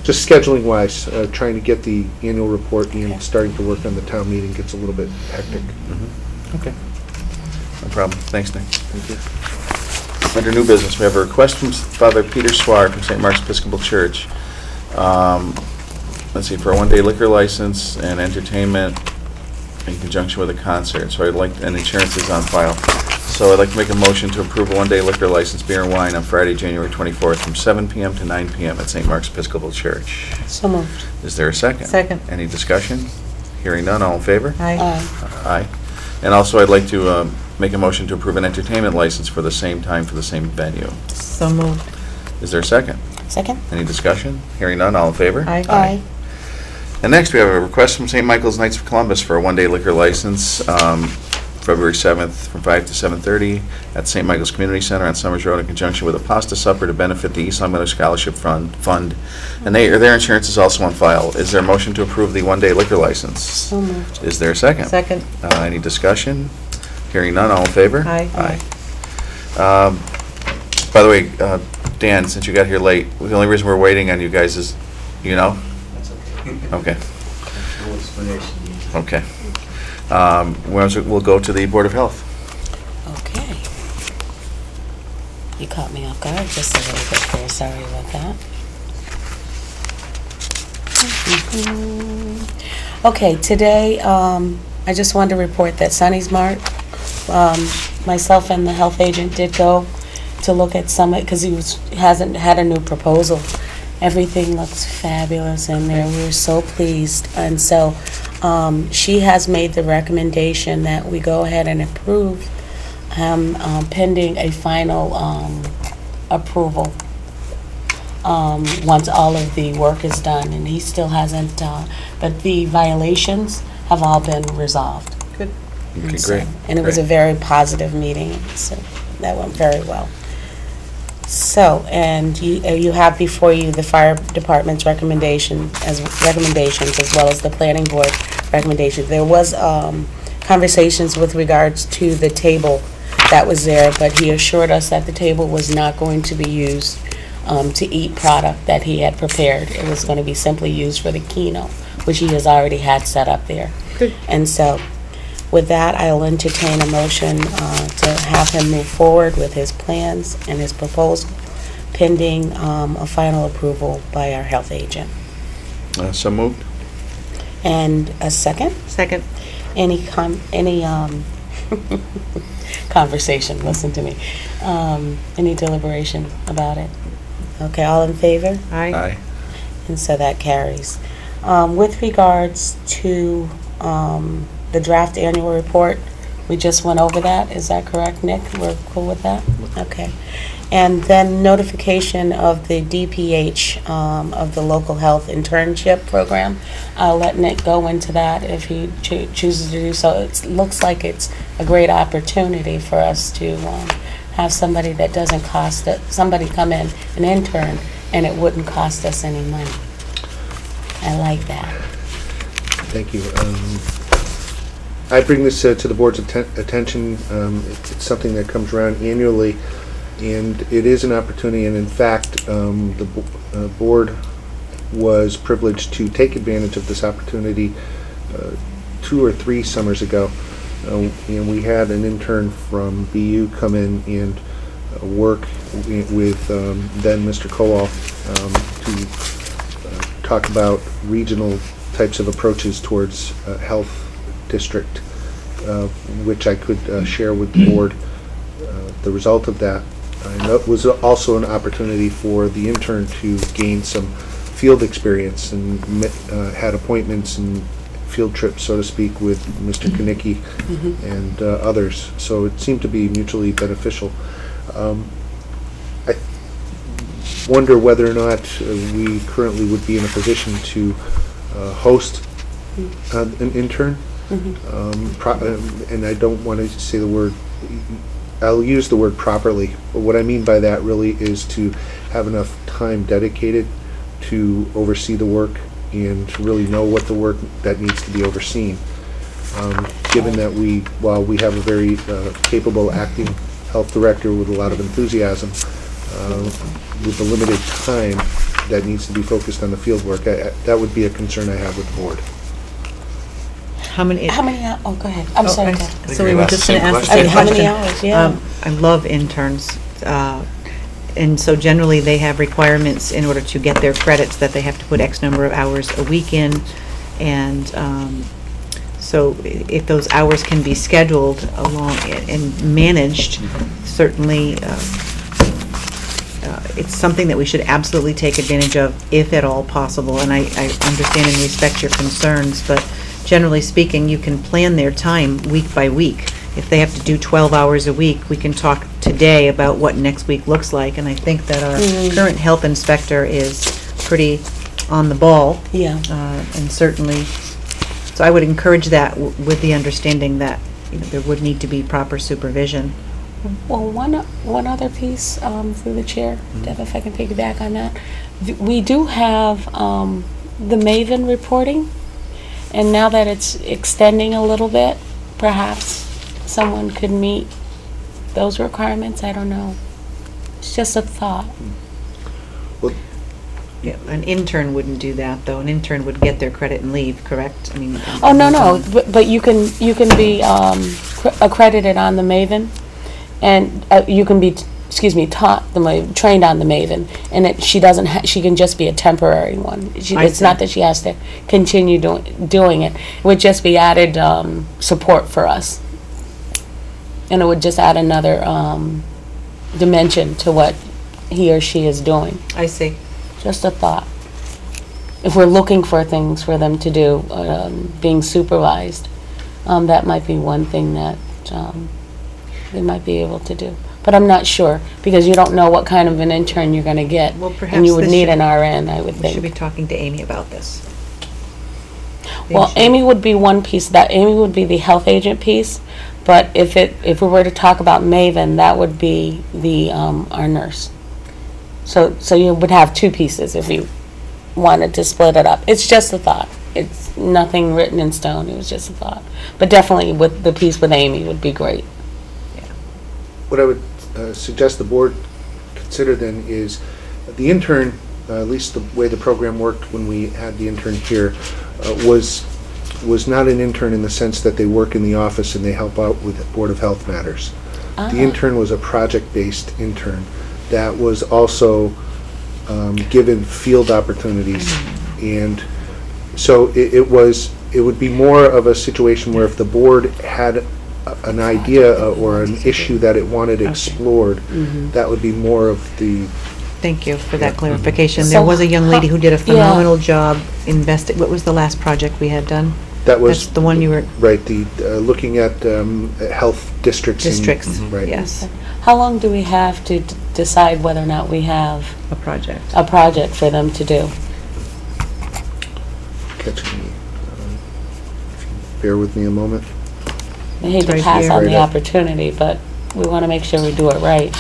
just scheduling-wise, trying to get the annual report and starting to work on the town meeting gets a little bit hectic. Okay. No problem. Thanks, Nick. Thank you. Under new business, we have a request from Father Peter Swire from St. Mark's Episcopal Church. Let's see, for a one-day liquor license and entertainment in conjunction with a concert. So I'd like, and insurance is on file. So I'd like to make a motion to approve a one-day liquor license, beer and wine, on Friday, January 24th, from 7 p.m. to 9 p.m. at St. Mark's Episcopal Church. So moved. Is there a second? Second. Any discussion? Hearing none, all in favor? Aye. Aye. And also, I'd like to make a motion to approve an entertainment license for the same time for the same venue. So moved. Is there a second? Second? Any discussion? Hearing none, all in favor? Aye. Aye. And next, we have a request from St. Michael's Knights of Columbus for a one-day liquor license, February 7th, from 5 to 7:30 at St. Michael's Community Center on Summers Road in conjunction with a pasta supper to benefit the East Long Meadow Scholarship Fund. And their insurance is also on file. Is there a motion to approve the one-day liquor license? So moved. Is there a second? Second. Any discussion? Hearing none, all in favor? Aye. Aye. By the way, Dan, since you got here late, the only reason we're waiting on you guys is, Okay. No explanation. Okay. We'll go to the Board of Health. Okay. You caught me off guard just a little bit there. Sorry about that. Okay, today, I just wanted to report that Sunny's Mart, myself and the health agent did go to look at some, because hasn't had a new proposal. Everything looks fabulous in there. We were so pleased. And so she has made the recommendation that we go ahead and approve pending a final approval once all of the work is done. And he still hasn't, but the violations have all been resolved. Good. Okay, great. And it was a very positive meeting, so that went very well. So, and you have before you the fire department's recommendations as well as the planning board recommendations. There was conversations with regards to the table that was there, but he assured us that the table was not going to be used to eat product that he had prepared. It was going to be simply used for the keno, which he has already had set up there. Good. And so, with that, I'll entertain a motion to have him move forward with his plans and his proposal, pending a final approval by our health agent. So moved. And a second? Second. Any conversation, listen to me. Any deliberation about it? Okay, all in favor? Aye. Aye. And so that carries. With regards to the draft annual report, we just went over that. Is that correct, Nick? We're cool with that? Okay. And then notification of the DPH of the local health internship program. I'll let Nick go into that if he chooses to do so. It looks like it's a great opportunity for us to have somebody that doesn't cost it, somebody come in, an intern, and it wouldn't cost us any money. I like that. Thank you. I bring this to the board's attention. It's something that comes around annually, and it is an opportunity. And in fact, the board was privileged to take advantage of this opportunity 2 or 3 summers ago. And we had an intern from BU come in and work with then Mr. Kowal to talk about regional types of approaches towards health district, which I could share with the board the result of that. And that was also an opportunity for the intern to gain some field experience and had appointments and field trips, so to speak, with Mr. Kanicki and others. So it seemed to be mutually beneficial. I wonder whether or not we currently would be in a position to host an intern. And I don't want to say the word, I'll use the word properly, but what I mean by that really is to have enough time dedicated to oversee the work and to really know what the work that needs to be overseen. Given that while we have a very capable acting health director with a lot of enthusiasm, with the limited time that needs to be focused on the field work, that would be a concern I have with the board. How many? Oh, go ahead. I'm sorry. So we were just going to ask I that mean, how many question. hours? Yeah. I love interns. And so generally they have requirements in order to get their credits that they have to put X number of hours a week in. And so if those hours can be scheduled along and managed, certainly it's something that we should absolutely take advantage of if at all possible. And I understand and respect your concerns, but generally speaking, you can plan their time week by week. If they have to do 12 hours a week, we can talk today about what next week looks like. And I think that our current health inspector is pretty on the ball. Yeah. And certainly, so I would encourage that with the understanding that there would need to be proper supervision. Well, one other piece through the chair, Deb, if I can piggyback on that. We do have the Maven reporting, and now that it's extending a little bit, perhaps someone could meet those requirements. I don't know. It's just a thought. Well, Yeah, an intern wouldn't do that, though. An intern would get their credit and leave, correct? I mean. Oh, no. But you can be accredited on the Maven, and you can be taught trained on the Maven, and she doesn't. She can just be a temporary one. It's not that she has to continue doing it. It would just be added support for us, and it would just add another dimension to what he or she is doing. I see. Just a thought. If we're looking for things for them to do, being supervised, that might be one thing that they might be able to do. But I'm not sure, because you don't know what kind of an intern you're going to get. Well, perhaps and you would this need should- an RN, I would We should be think. talking to Amy about this. Well, Amy would be one piece. That Amy would be the health agent piece. But if we were to talk about Maven, that would be the our nurse. So you would have two pieces if you wanted to split it up. It's just a thought. It's nothing written in stone. It was just a thought. But definitely with the piece with Amy would be great. What I would suggest the board consider then is the intern, at least the way the program worked when we had the intern here, was not an intern in the sense that they work in the office and they help out with Board of Health matters. The intern was a project-based intern that was also given field opportunities, and so it would be more of a situation where if the board had an idea or an issue that it wanted explored, that would be more of the. Thank you for that clarification. So There was a young lady who did a yeah. phenomenal job what was the last project we had done? That was That's the one you were, right. The looking at health districts. districts, Right. yes, How long do we have to decide whether or not we have a project. a project for them to do? Catching me. If you bear with me a moment. I hate It's to right pass here. on Right the up. opportunity, but we want to make sure we do it right.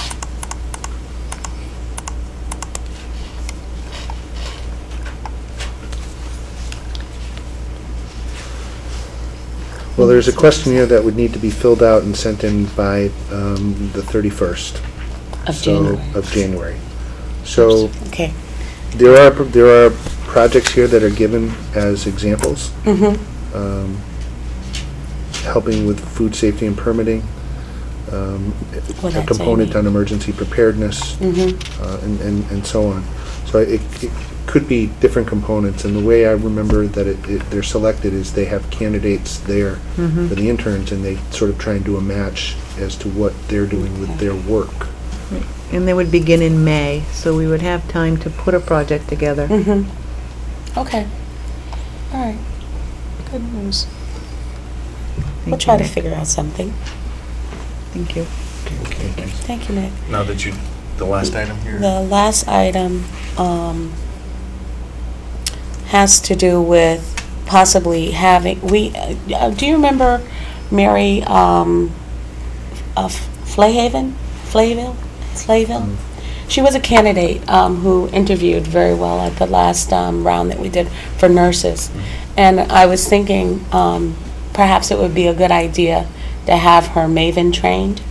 Well, there's a questionnaire that would need to be filled out and sent in by the 31st. Of January. Of January. So Okay. there are projects here that are given as examples. Helping with food safety and permitting, Well, a that's component Amy. on emergency preparedness, and so on. So it could be different components, and the way I remember that they're selected is they have candidates there for the interns, and they sort of try and do a match as to what they're doing with their work. And they would begin in May, so we would have time to put a project together. Okay. All right. Good news. Thank We'll you, try to Nick. figure out something. Thank you. Okay, thanks. Thank you, Nick. Now that the last item here? The last item has to do with possibly having, do you remember Mary Flayville? She was a candidate who interviewed very well at the last round that we did for nurses. And I was thinking perhaps it would be a good idea to have her Maven trained.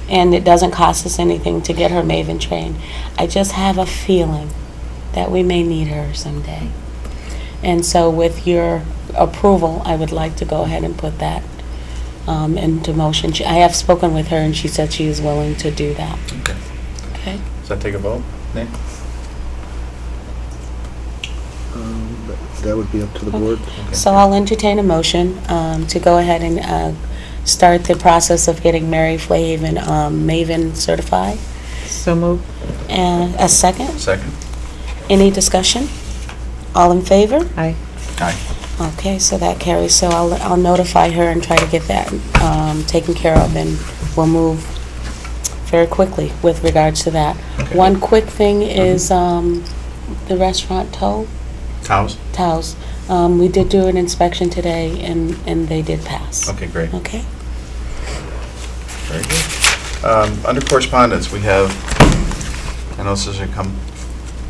And it doesn't cost us anything to get her Maven trained. I just have a feeling that we may need her someday. And so with your approval, I would like to go ahead and put that into motion. I have spoken with her, and she said she is willing to do that. Okay. Okay? Does that take a vote, Nick? That would be up to the board. So I'll entertain a motion to go ahead and start the process of getting Mary Flayhaven Maven certified. So moved. And a second? Second? Any discussion? All in favor? Aye. Aye. Okay, so that carries. So I'll notify her and try to get that taken care of, and we'll move very quickly with regards to that. Okay. One quick thing is the restaurant Towels? towels. We did do an inspection today, and they did pass. Okay, great. Okay? Very good. Under correspondence, we have, I know this has come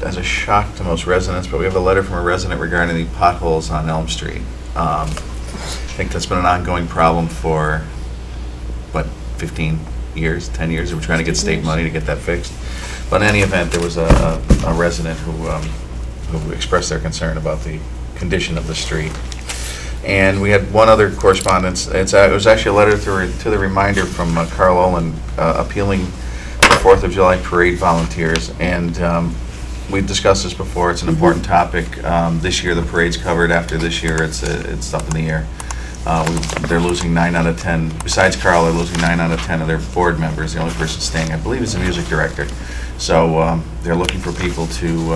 as a shock to most residents, but we have a letter from a resident regarding the potholes on Elm Street. I think that's been an ongoing problem for, 15 years, 10 years? We're trying to get state money to get that fixed. But in any event, there was a resident who expressed their concern about the condition of the street. And we had one other correspondence. It was actually a letter to the reminder from Carl Olin appealing 4th of July parade volunteers, and we've discussed this before. It's an important topic. This year, the parade's covered. After this year, it's up in the air. They're losing 9 out of 10. Besides Carl, they're losing 9 out of 10 of their board members. The only person staying, I believe, is the music director. So they're looking for people to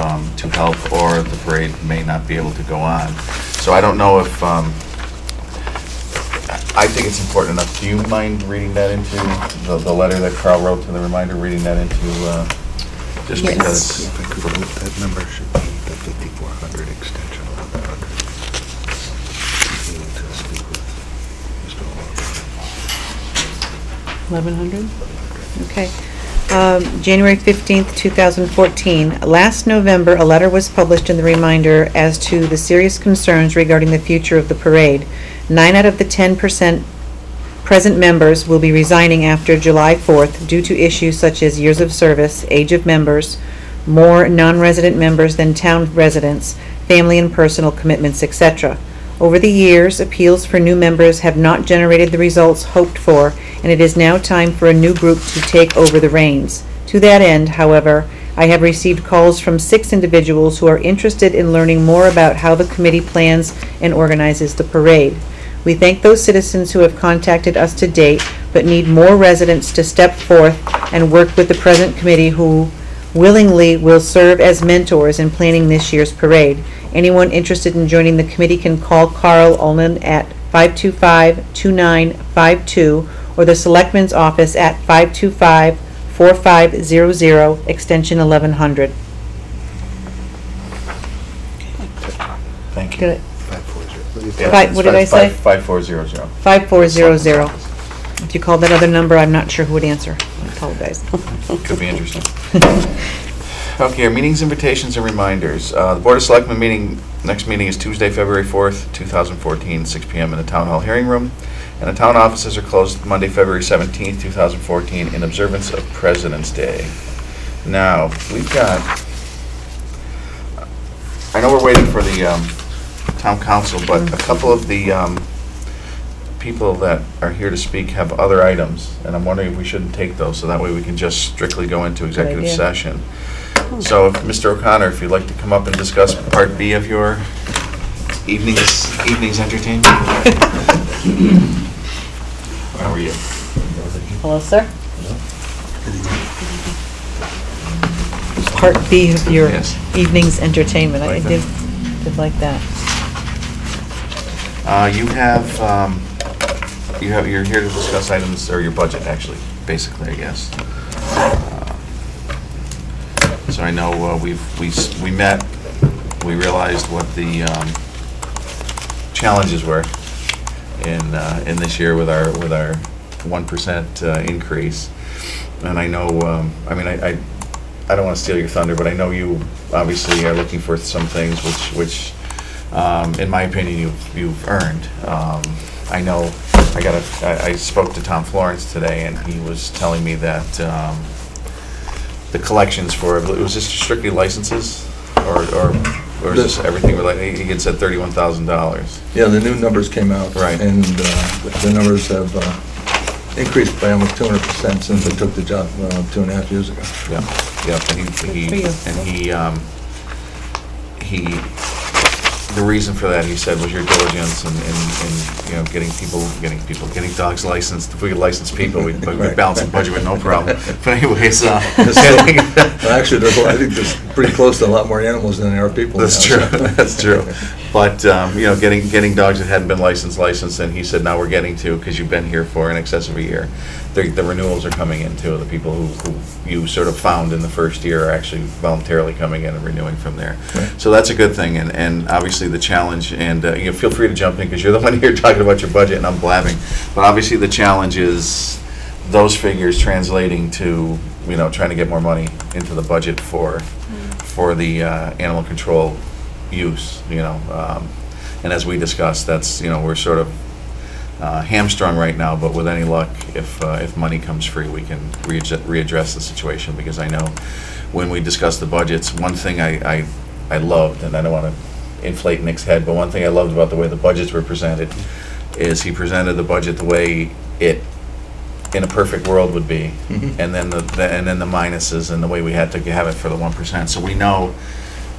help, or the parade may not be able to go on. So I don't know if, I think it's important enough. Do you mind reading that into the letter that Carl wrote to the reminder, reading that into, just Yes. because? If I could vote, that number should be the 5,400 extension of 1100. Need to speak with Mr. Oliver. 1,100? Okay. January 15th, 2014. Last November, a letter was published in the Reminder as to the serious concerns regarding the future of the parade. 9 out of the 10% present members will be resigning after July 4th due to issues such as years of service, age of members, more non-resident members than town residents, family and personal commitments, etc. Over the years, appeals for new members have not generated the results hoped for, and it is now time for a new group to take over the reins. To that end, however, I have received calls from 6 individuals who are interested in learning more about how the committee plans and organizes the parade. We thank those citizens who have contacted us to date, but need more residents to step forth and work with the present committee who willingly will serve as mentors in planning this year's parade. Anyone interested in joining the committee can call Carl Olin at 525-2952 or the Selectmen's office at 525-4500, extension 1100. Thank you. Good. 540. What did I say? 5400. 5400. If you called that other number, I'm not sure who would answer. I apologize. Could be interesting. Okay, our meetings, invitations, and reminders. The Board of Selectmen next meeting is Tuesday, February 4th, 2014, 6 p.m. in the Town Hall hearing room. And the town offices are closed Monday, February 17th, 2014, in observance of President's Day. Now, we've got, I know we're waiting for the town council, but a couple of the people that are here to speak have other items, and I'm wondering if we shouldn't take those, so that way we can just strictly go into executive idea. session. So, Mr. O'Connor, if you'd like to come up and discuss Part B of your evening's entertainment. How are you? Hello, sir. Part B of your Yes. evening's entertainment. I Like did that. like that. You're here to discuss items, or your budget, actually, basically, I guess. So I know we met, we realized what the challenges were in this year with our 1% increase. And I know, I mean, I don't want to steal your thunder, but I know you obviously are looking for some things which in my opinion, you've earned. I know I spoke to Tom Florence today, and he was telling me that the collections for, was this strictly licenses, or is this everything related? He had said $31,000. Yeah, the new numbers came out. Right. And the numbers have increased by almost 200% since I took the job 2.5 years ago. Yeah, yeah, and the reason for that, he said, was your diligence in getting dogs licensed. If we could license people, we'd balance the budget with no problem. But anyways, Well, actually, I think there's pretty close to a lot more animals than there are people. that's now, true. so. That's true. But getting dogs that hadn't been licensed, and he said now we're getting to, because you've been here for in excess of a year. The renewals are coming in too. The people who you sort of found in the first year are actually voluntarily coming in and renewing from there. Right. So that's a good thing, and obviously the challenge, and feel free to jump in because you're the one here talking about your budget and I'm blabbing. But obviously the challenge is those figures translating to trying to get more money into the budget for the animal control use. And as we discussed, that's we're sort of hamstrung right now, but with any luck, if money comes free, we can readdress the situation, because I know when we discussed the budgets, one thing I loved, and I don't want to inflate Nick's head, but one thing I loved about the way the budgets were presented is he presented the budget the way it in a perfect world would be, Mhm. and then the minuses and the way we had to have it for the 1%. So we know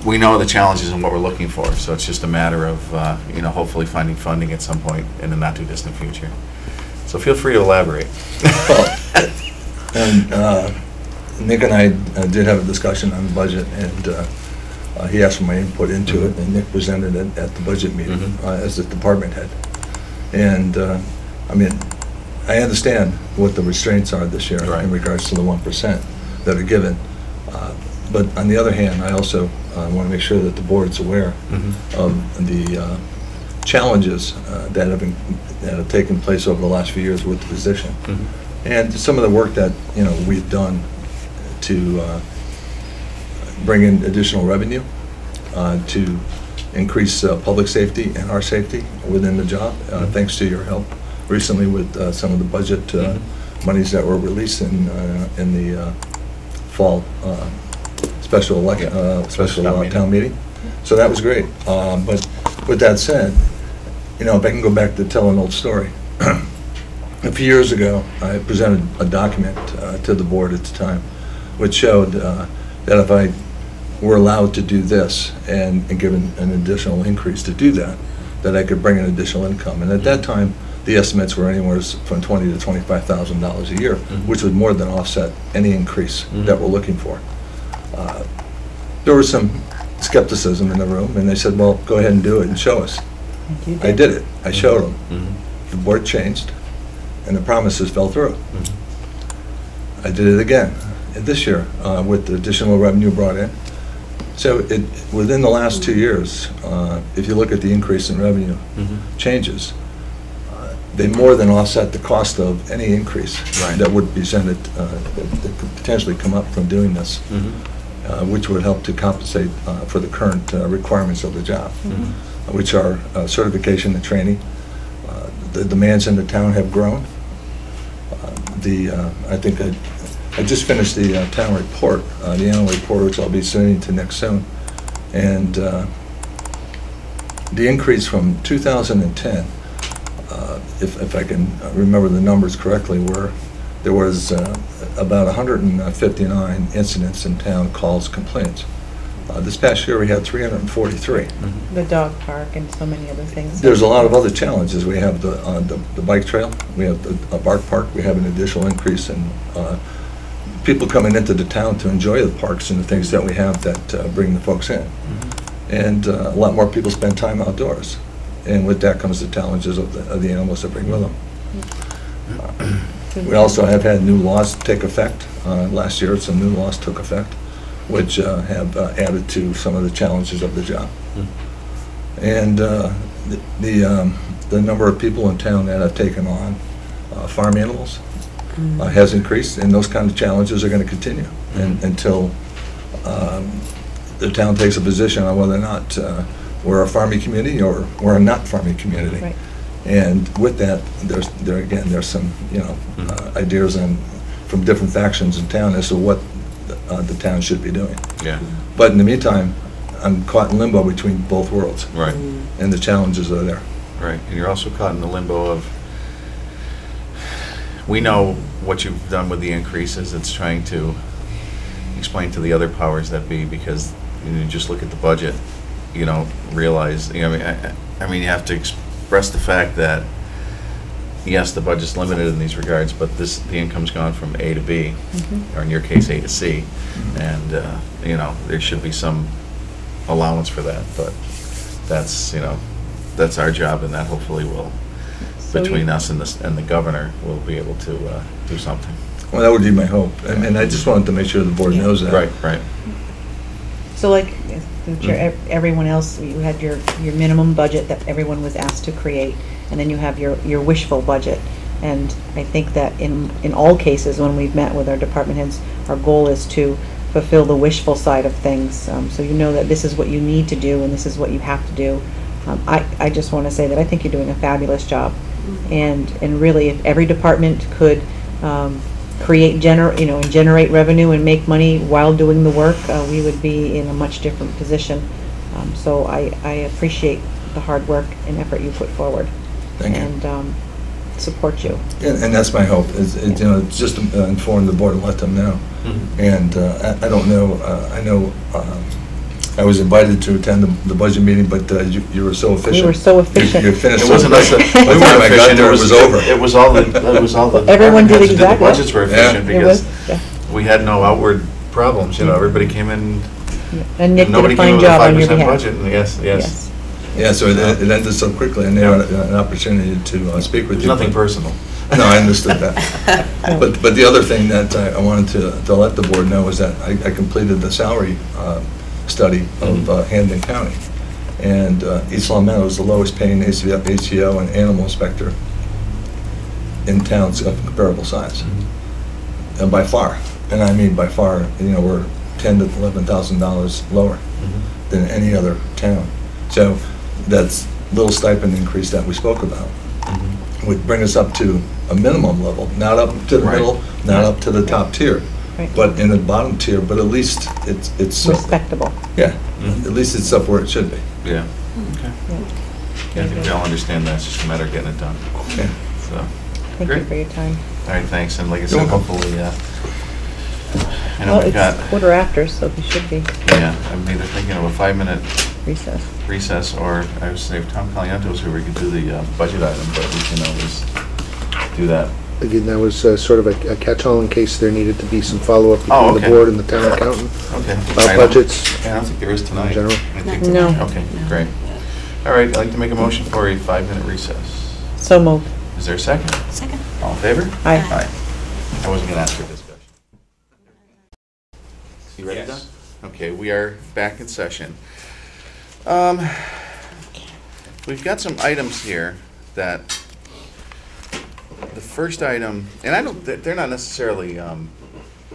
the challenges and what we're looking for. So it's just a matter of hopefully finding funding at some point in the not too distant future. So feel free to elaborate. And Nick and I did have a discussion on the budget, and he asked for my input into it, and Nick presented it at the budget meeting as the department head. And I mean, I understand what the restraints are this year Right. in regards to the 1% that are given. But on the other hand, I also want to make sure that the board's aware of the challenges that have taken place over the last few years with the position. And some of the work that, we've done to bring in additional revenue, to increase public safety and our safety within the job, thanks to your help recently with some of the budget monies that were released in the fall special town meeting. So that was great. But with that said, if I can go back to tell an old story. A few years ago, I presented a document to the board at the time, which showed that if I were allowed to do this and given an additional increase to do that, that I could bring in additional income. And at that time, the estimates were anywhere from $20,000 to $25,000 a year, which would more than offset any increase that we're looking for. There was some skepticism in the room, and they said, well, go ahead and do it and show us. I did it. I showed them. The board changed, and the promises fell through. I did it again this year with the additional revenue brought in. So within the last 2 years, if you look at the increase in revenue changes, they more than offset the cost of any increase that would be presented, that could potentially come up from doing this, which would help to compensate for the current requirements of the job, which are certification and training. The demands in the town have grown. I think I just finished the town report, the annual report, which I'll be sending to Nick soon. And the increase from 2010, if I can remember the numbers correctly, were there was about 159 incidents in town, calls, complaints. This past year we had 343. The dog park and so many other things. There's a lot of other challenges. We have the bike trail, we have the bark park, we have an additional increase in people coming into the town to enjoy the parks and the things that we have that bring the folks in. And a lot more people spend time outdoors. And with that comes the challenges of the animals that bring with them. We also have had new laws take effect. Last year some new laws took effect, which have added to some of the challenges of the job. And the number of people in town that have taken on farm animals has increased, and those kind of challenges are going to continue until the town takes a position on whether or not we're a farming community or we're a not farming community. Right. And with that, there's some ideas from different factions in town as to what the town should be doing. Yeah. But in the meantime, I'm caught in limbo between both worlds. Right. And the challenges are there. Right. And you're also caught in the limbo of, we know what you've done with the increases. It's trying to explain to the other powers that be, because you just look at the budget, you don't realize, I mean, you have to express the fact that, yes, the budget's limited in these regards, but the income's gone from A to B, or in your case, A to C, and, there should be some allowance for that, but that's our job, and that hopefully will, between us and the governor, we'll be able to do something. Well, that would be my hope. And I just wanted to make sure the board knows that. Right. So like everyone else, you had your minimum budget that everyone was asked to create, and then you have your wishful budget. And I think that in all cases, when we've met with our department heads, our goal is to fulfill the wishful side of things. So you know that this is what you need to do and this is what you have to do. I just want to say that I think you're doing a fabulous job. And really, if every department could generate revenue and make money while doing the work, we would be in a much different position. So I appreciate the hard work and effort you put forward. Thank you. And support you. And that's my hope, just to inform the board and let them know. And I don't know, I know I was invited to attend the budget meeting, but you were so efficient. You were so efficient. You finished. It wasn't us. By the time I got there, it was over. It was all the. Everyone did department heads who exactly. The budgets were efficient It because was, yeah. we had no outward problems, everybody came in. And Nick did Nobody a came in fine with a job on your 5% behalf. budget, and yes. Yeah, so it ended so quickly, and they had an opportunity to speak with It's you. nothing personal. No, I understood that. But the other thing that I wanted to let the board know is that I completed the salary study of Hampden County. And East Long Meadow is the lowest paying ACO and animal inspector in towns of comparable size. And by far, and I mean by far, we're $10,000 to $11,000 lower than any other town. So that's little stipend increase that we spoke about would bring us up to a minimum level, not up to the middle, not up to the top tier, Right. but in the bottom tier, but at least it's Respectable. yeah, at least it's up where it should be. Yeah. Okay. Yeah, I think we all understand that. It's just a matter of getting it done. Okay. So, Thank Great. you for your time. all right, thanks. And like I said, You're welcome. hopefully, I know Well, we've got, it's quarter after, so we should be yeah, I'm either thinking of a 5-minute recess. recess, or I would say if Tom Calianto was here, we could do the budget item, but we can always do that. Again, that was sort of a catch-all in case there needed to be some follow-up Oh, between the okay. board and the town accountant Okay. about budgets. Yeah, I don't think there is tonight. In general? I think- No. Okay, great. All right, I'd like to make a motion for a 5-minute recess. So moved. Is there a second? Second. All in favor? Aye. Aye. I wasn't going to ask for discussion. You ready, Don? Okay, we are back in session. We've got some items here that, the first item, and I don't, they're not necessarily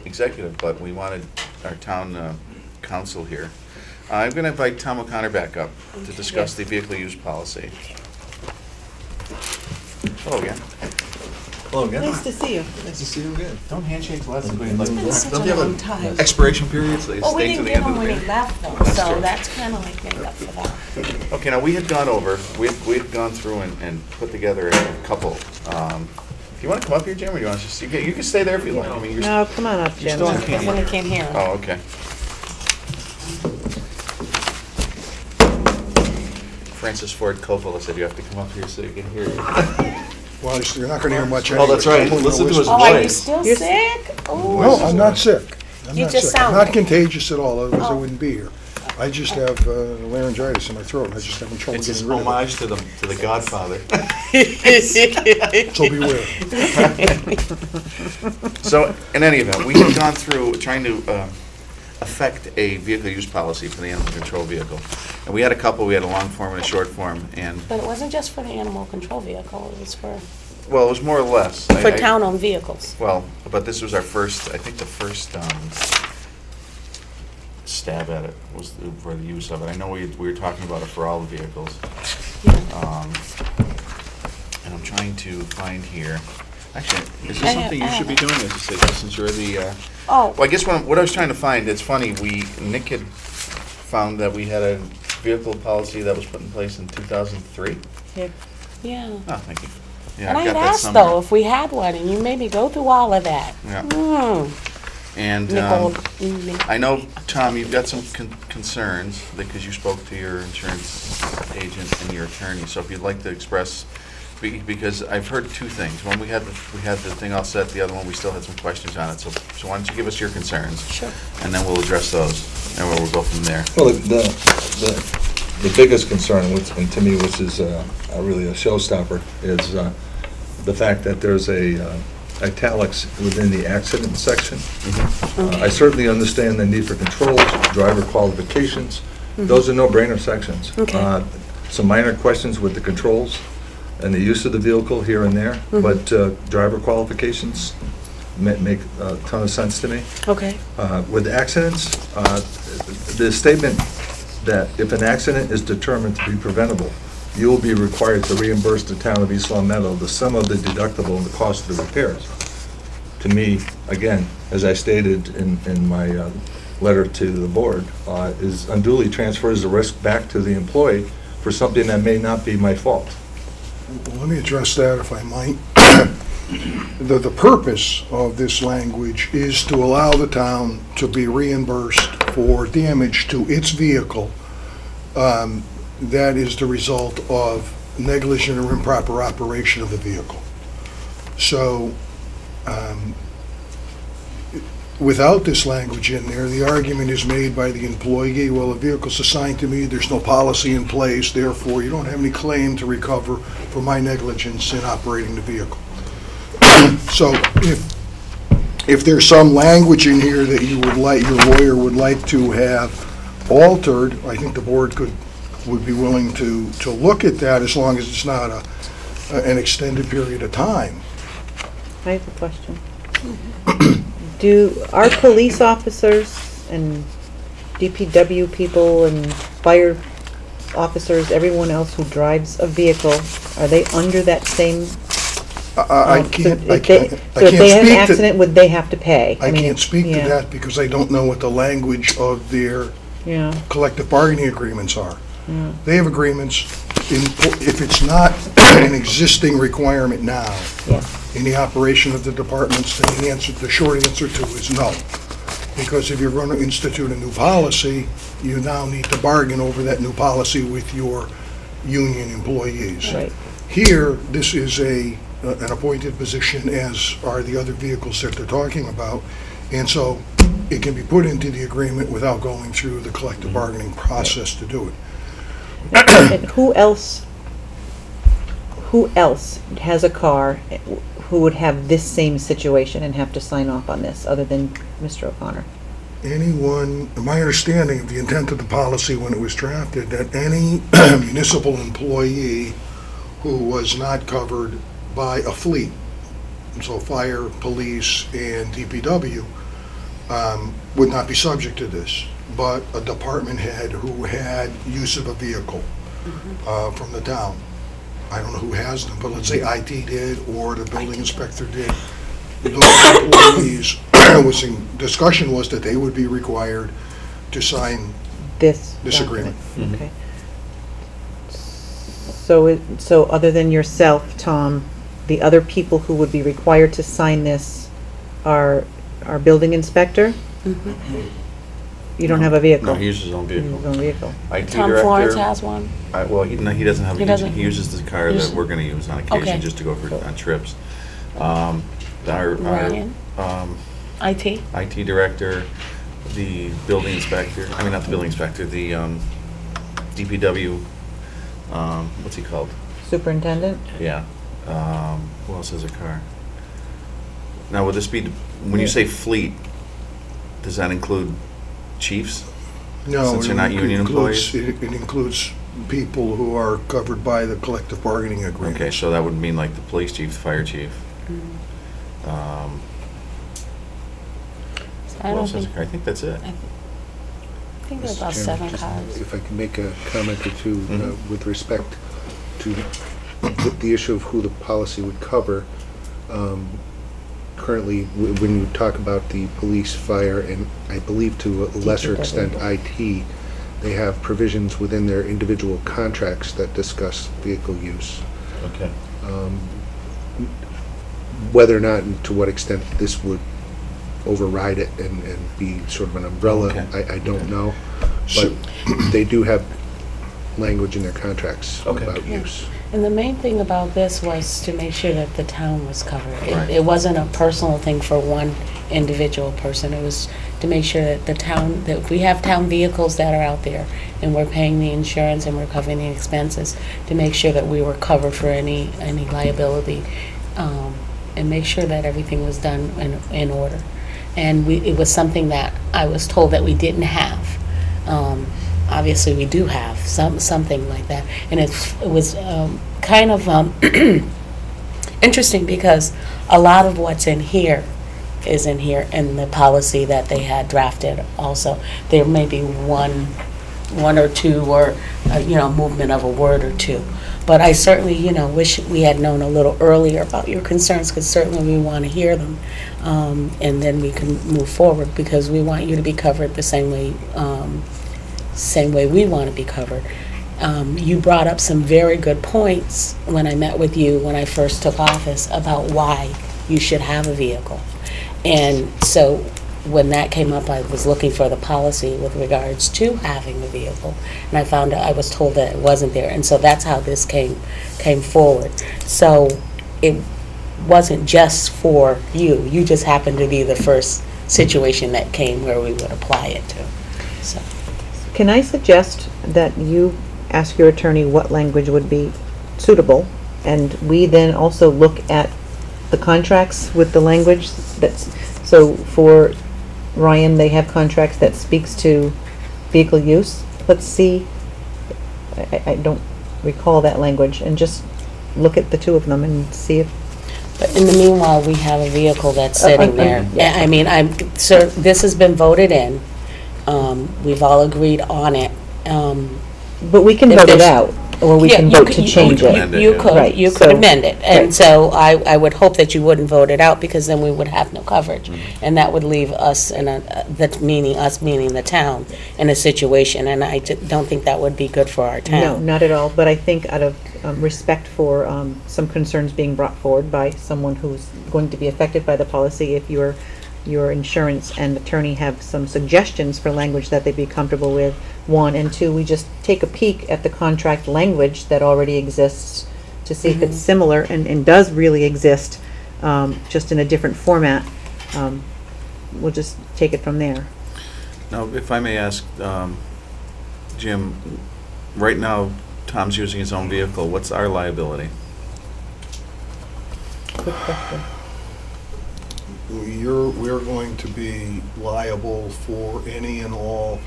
executive, but we wanted our town council here. I'm going to invite Tom O'Connor back up to discuss the vehicle use policy. Hello again. Hello again. Nice to see you. Nice to see you again. Don't handshake lots of It's been such a long time. expiration periods, they Well, we stay to didn't the give end of him the when he meeting. left though, That's so true. that's kind of like made up for that. Okay, now we had gone over, we had gone through and put together a couple. Do you want to come up here, Jim, or do you want to just, you can stay there if you like. I mean, you're No, come on up, you're Jim. still on Because then camera. he can't hear him. Oh, okay. Francis Ford Coppola said you have to come up here so you can hear you. Well, you're not going to hear much Oh, anyway. that's right. I'm only Listen gonna to his whisper. Oh, are you voice. still You're- sick? Oh. No, I'm not sick. I'm You not just sick. sound I'm not it. contagious at all, otherwise I Oh. wouldn't be here. I just have laryngitis in my throat, and I just having trouble It's his getting rid of homage to the Godfather. it. So beware. So, in any event, we have gone through trying to affect a vehicle use policy for the animal control vehicle. And we had a couple, we had a long form and a short form, and, But it wasn't just for the animal control vehicle, it was for well, it was more or less. for town-owned vehicles. Well, but this was our first, I think the first stab at it was for the use of it. I know we were talking about it for all the vehicles. And I'm trying to find here, actually, is this something you should be doing, as you say, since you're the, Oh, well, I guess what I was trying to find, it's funny, Nick had found that we had a vehicle policy that was put in place in 2003. Yeah. yeah. Oh, thank you. Yeah, And I've I got had that asked somewhere. though if we had one, and you made me go through all of that. Yeah. Hmm. And Nicole, I know, Tom, you've got some concerns because you spoke to your insurance agent and your attorney. So if you'd like to express, because I've heard two things. One, we had the thing all set. The other one, we still had some questions on it. So why don't you give us your concerns? Sure. And then we'll address those, and we'll go from there. Well, the biggest concern, and to me, which is really a showstopper, is the fact that there's a italics within the accident section. I certainly understand the need for controls, driver qualifications. Those are no-brainer sections. Okay. Some minor questions with the controls and the use of the vehicle here and there, but driver qualifications make a ton of sense to me. Okay. With accidents, the statement that if an accident is determined to be preventable, you will be required to reimburse the town of East Long Meadow the sum of the deductible and the cost of the repairs. To me, again, as I stated in my letter to the board, is unduly transfers the risk back to the employee for something that may not be my fault. Well, let me address that if I might. The purpose of this language is to allow the town to be reimbursed for damage to its vehicle that is the result of negligent or improper operation of the vehicle. So, without this language in there, the argument is made by the employee, well, the vehicle's assigned to me, there's no policy in place, therefore you don't have any claim to recover for my negligence in operating the vehicle. So if there's some language in here that you would like, your lawyer would like to have altered, I think the board would be willing to look at that as long as it's not an extended period of time. I have a question. Do our police officers and DPW people and fire officers, everyone else who drives a vehicle, are they under that same? I So can't if they have an speak to, accident, would they have to pay? I mean, can't speak to yeah, that because I don't know what the language of their Yeah, collective bargaining agreements are. yeah. They have agreements, if it's not an existing requirement now Yeah. in the operation of the departments, then the short answer to is no. Because if you're going to institute a new policy, you now need to bargain over that new policy with your union employees. Right. Here, this is an appointed position, as are the other vehicles that they're talking about, and so it can be put into the agreement without going through the collective bargaining process to do it. And who else has a car who would have this same situation and have to sign off on this, other than Mr. O'Connor? Anyone, my understanding of the intent of the policy when it was drafted, that any municipal employee who was not covered by a fleet, so fire, police, and DPW, would not be subject to this, but a department head who had use of a vehicle from the town. I don't know who has them, but let's say IT did, or the building inspector did. Those employees, discussion was that they would be required to sign This agreement. document. Okay. So other than yourself, Tom, the other people who would be required to sign this are our building inspector? You don't have a vehicle? No, he uses his own vehicle. His own vehicle. IT Tom director. Florence has one. Well, he doesn't have, He doesn't? he uses the car that we're gonna use on occasion, Okay. just to go on trips. Our Ryan? IT? IT director, the building inspector, I mean, not the building inspector, the DPW, what's he called? Superintendent? Yeah. Who else has a car? Now, would this be, when you say fleet, does that include chiefs? No, Since you're not union employees? It includes people who are covered by the collective bargaining agreement. Okay, so that would mean like the police chief, the fire chief. I Who don't else has a think, car? I think that's it. I think there's Mr. about Chairman, 7 just cars. If I can make a comment or two Mhm. with respect to the issue of who the policy would cover. Currently, when you talk about the police, fire, and I believe to a lesser DPW. extent IT, they have provisions within their individual contracts that discuss vehicle use. Okay. Whether or not and to what extent this would override it and be sort of an umbrella, Okay. I don't know. So- But they do have language in their contracts Okay. about use. And the main thing about this was to make sure that the town was covered. Right. It wasn't a personal thing for one individual person. It was to make sure that the town, that if we have town vehicles that are out there and we're paying the insurance and we're covering the expenses, to make sure that we were covered for any liability, and make sure that everything was done in order. And it was something that I was told that we didn't have. Obviously, we do have something like that, and it was kind of interesting because a lot of what's in here is in here in the policy that they had drafted. Also, there may be one or two, or movement of a word or two. But I certainly, wish we had known a little earlier about your concerns, because certainly we want to hear them, and then we can move forward, because we want you to be covered the same way we want to be covered. You brought up some very good points when I met with you when I first took office about why you should have a vehicle. And so when that came up, I was looking for the policy with regards to having a vehicle, and I found out, I was told that it wasn't there, and so that's how this came forward. So it wasn't just for you. You just happened to be the first situation that came where we would apply it to. So. Can I suggest that you ask your attorney what language would be suitable, and we then also look at the contracts with the language that's, so for Ryan, they have contracts that speaks to vehicle use. Let's see, I don't recall that language, and just look at the two of them and see if. But in the meanwhile, we have a vehicle that's sitting there. yeah. I mean, so this has been voted in. We've all agreed on it. But we can If vote it there's- out, or we Yeah, can you vote could- to you- change you- it. Amend it, You yeah. could, Right, you could so- amend it. And so I would hope that you wouldn't vote it out, because then we would have no coverage. And that would leave us in meaning the town, in a situation, and I don't think that would be good for our town. No, not at all, but I think out of respect for some concerns being brought forward by someone who's going to be affected by the policy, if your insurance and attorney have some suggestions for language that they'd be comfortable with, one, and two, we just take a peek at the contract language that already exists to see if it's similar and does really exist, just in a different format. We'll just take it from there. Now, if I may ask, Jim, right now, Tom's using his own vehicle. What's our liability? Good question. We're going to be liable for any and all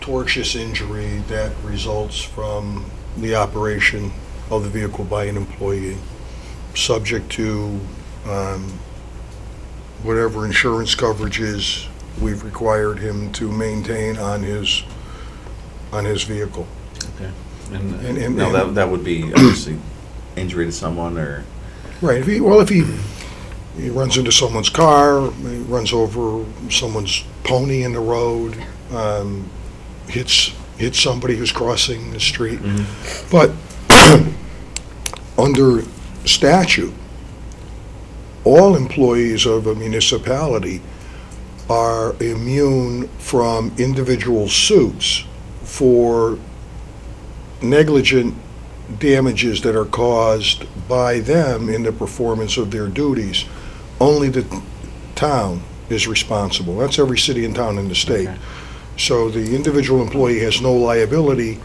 tortious injury that results from the operation of the vehicle by an employee, subject to whatever insurance coverages we've required him to maintain on his vehicle. Okay. And And- no, that would be obviously injury to someone or, Right, if he runs into someone's car, he runs over someone's pony in the road, hits somebody who's crossing the street. But under statute, all employees of a municipality are immune from individual suits for negligent damages that are caused by them in the performance of their duties. Only the town is responsible. That's every city and town in the state. Okay. So the individual employee has no liability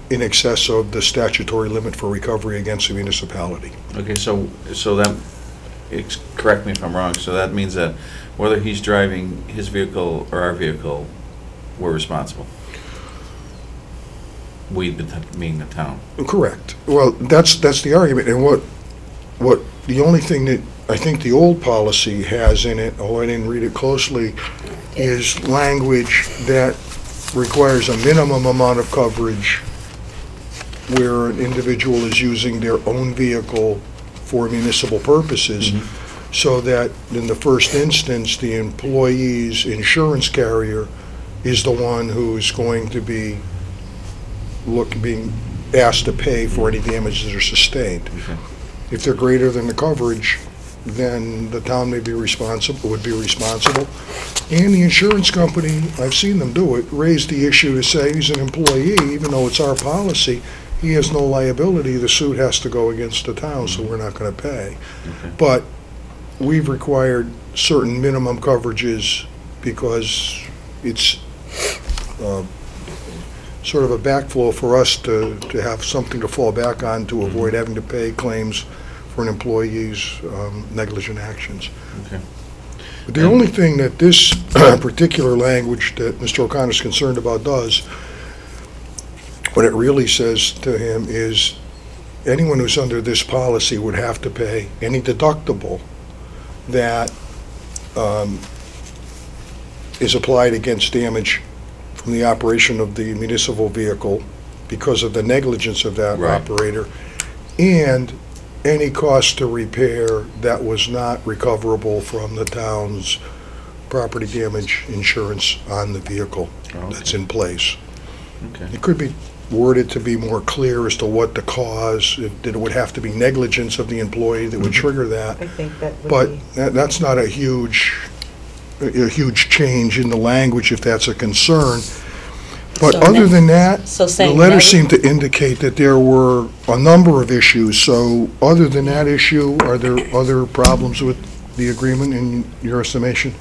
in excess of the statutory limit for recovery against the municipality. okay, so that, correct me if I'm wrong, so that means that whether he's driving his vehicle or our vehicle, we're responsible? We, being the town. Correct. Well, that's the argument, and what the only thing that I think the old policy has in it, although I didn't read it closely, is language that requires a minimum amount of coverage where an individual is using their own vehicle for municipal purposes, so that in the first instance, the employee's insurance carrier is the one who's going to be being asked to pay for any damages that are sustained. Okay. If they're greater than the coverage, then the town would be responsible, and the insurance company, I've seen them do it, raise the issue to say he's an employee, even though it's our policy, he has no liability, the suit has to go against the town, so we're not going to pay. Okay. But we've required certain minimum coverages because it's sort of a backflow for us to have something to fall back on to avoid having to pay claims for an employee's negligent actions. Okay. But the only thing that this particular language that Mr. O'Connor's concerned about does, what it really says to him is anyone who's under this policy would have to pay any deductible that is applied against damage from the operation of the municipal vehicle because of the negligence of that Right. operator, and any cost to repair that was not recoverable from the town's property damage insurance on the vehicle Okay. that's in place. Okay. It could be worded to be more clear as to what the cause, that it would have to be negligence of the employee that would trigger that. I think that would But be, that's not a huge change in the language if that's a concern. But So other neg- than that, so the saying letter neg- seemed to indicate that there were a number of issues. So other than that issue, are there other problems with the agreement in your estimation?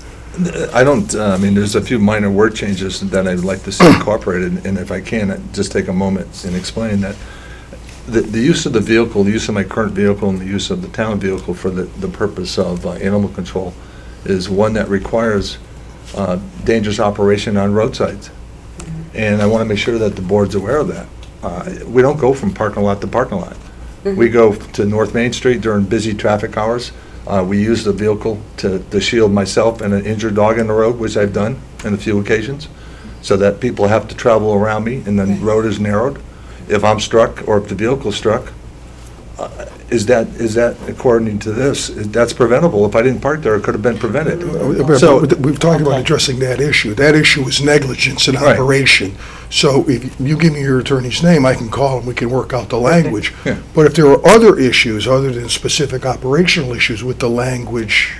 I don't, I mean, there's a few minor word changes that I'd like to see incorporated, and if I can, just take a moment and explain that. The use of the vehicle, the use of my current vehicle, and the use of the town vehicle for the purpose of animal control is one that requires dangerous operation on roadsides. And I want to make sure that the board's aware of that. We don't go from parking lot to parking lot. We go to North Main Street during busy traffic hours. We use the vehicle to shield myself and an injured dog in the road, which I've done on a few occasions, so that people have to travel around me and the road is narrowed. If I'm struck or if the vehicle's struck, is that according to this, that's preventable? If I didn't park there, it could have been prevented. So, We've talked about Okay. addressing that issue. That issue is negligence in Right. operation. So if you give me your attorney's name, I can call and we can work out the language. Yeah. But if there are other issues, other than specific operational issues with the language,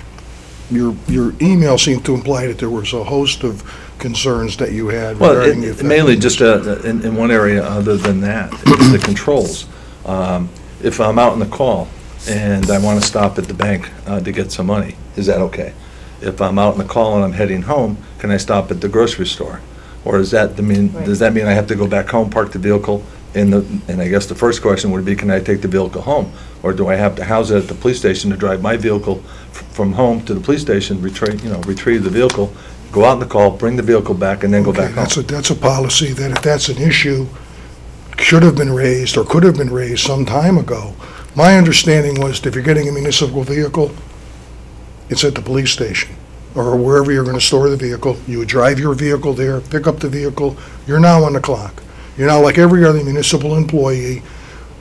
your email seemed to imply that there was a host of concerns that you had well, regarding the mainly just in one area other than that, is the controls. If I'm out in the call and I want to stop at the bank to get some money, is that okay? If I'm out in the call and I'm heading home, can I stop at the grocery store? Or does that mean I have to go back home, park the vehicle, and I guess the first question would be, can I take the vehicle home? Or do I have to house it at the police station to drive my vehicle from home to the police station, retrieve the vehicle, go out in the call, bring the vehicle back, and then go back home? That's a policy that if that's an issue, should have been raised or could have been raised some time ago. My understanding was that if you're getting a municipal vehicle, it's at the police station or wherever you're going to store the vehicle. You would drive your vehicle there, pick up the vehicle. You're now on the clock. You're now like every other municipal employee.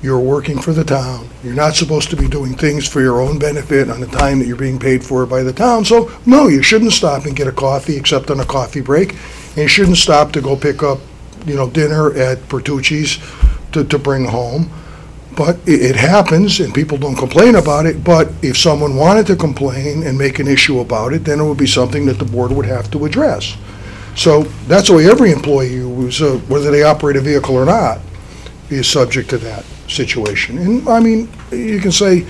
You're working for the town. You're not supposed to be doing things for your own benefit on the time that you're being paid for by the town. So, no, you shouldn't stop and get a coffee except on a coffee break. And you shouldn't stop to go pick up dinner at Bertucci's to bring home. But it happens, and people don't complain about it, but if someone wanted to complain and make an issue about it, then it would be something that the board would have to address. So that's the way every employee, whether they operate a vehicle or not, is subject to that situation. And, I mean, you can say,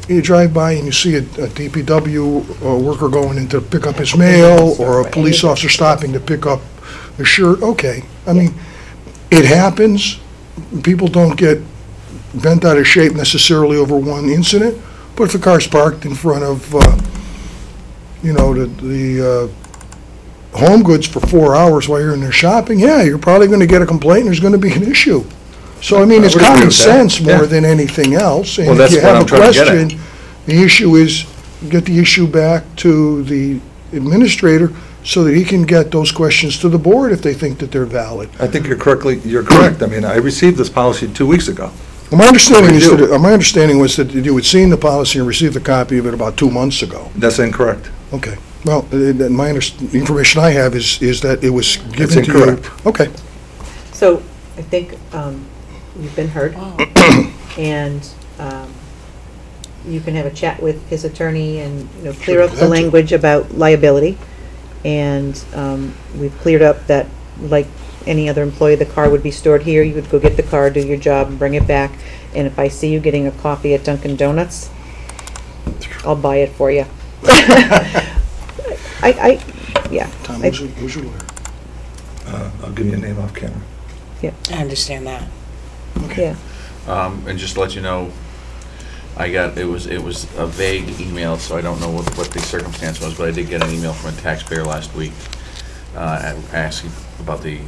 you drive by and you see a DPW worker going in to pick up his mail, or a police officer stopping to pick up a shirt, okay. I mean, it happens. People don't get bent out of shape necessarily over one incident, but if the car's parked in front of, the Home Goods for 4 hours while you're in there shopping, yeah, you're probably going to get a complaint and there's going to be an issue. So, I mean, it's I would agree common with that. sense more Yeah. than anything else. Well, And that's if you what have I'm a trying to get at. question, the issue is, get the issue back to the administrator so that he can get those questions to the board if they think that they're valid. I think you're correct. I mean, I received this policy 2 weeks ago. Well, my understanding We is do. that, my understanding was that you had seen the policy and received a copy of it about 2 months ago. That's incorrect. Okay. Well, the information I have is that it was given to you. incorrect. Okay. so I think you've been heard, and you can have a chat with his attorney and, clear up the Sure. language about liability. And we've cleared up that, like any other employee, the car would be stored here. You would go get the car, do your job, and bring it back. And if I see you getting a coffee at Dunkin' Donuts, I'll buy it for you. Yeah. Tom, I- who's your lawyer? I'll give you a name off camera. I understand that. Yeah. And just to let you know, it was a vague email, so I don't know what the circumstance was, but I did get an email from a taxpayer last week asking about the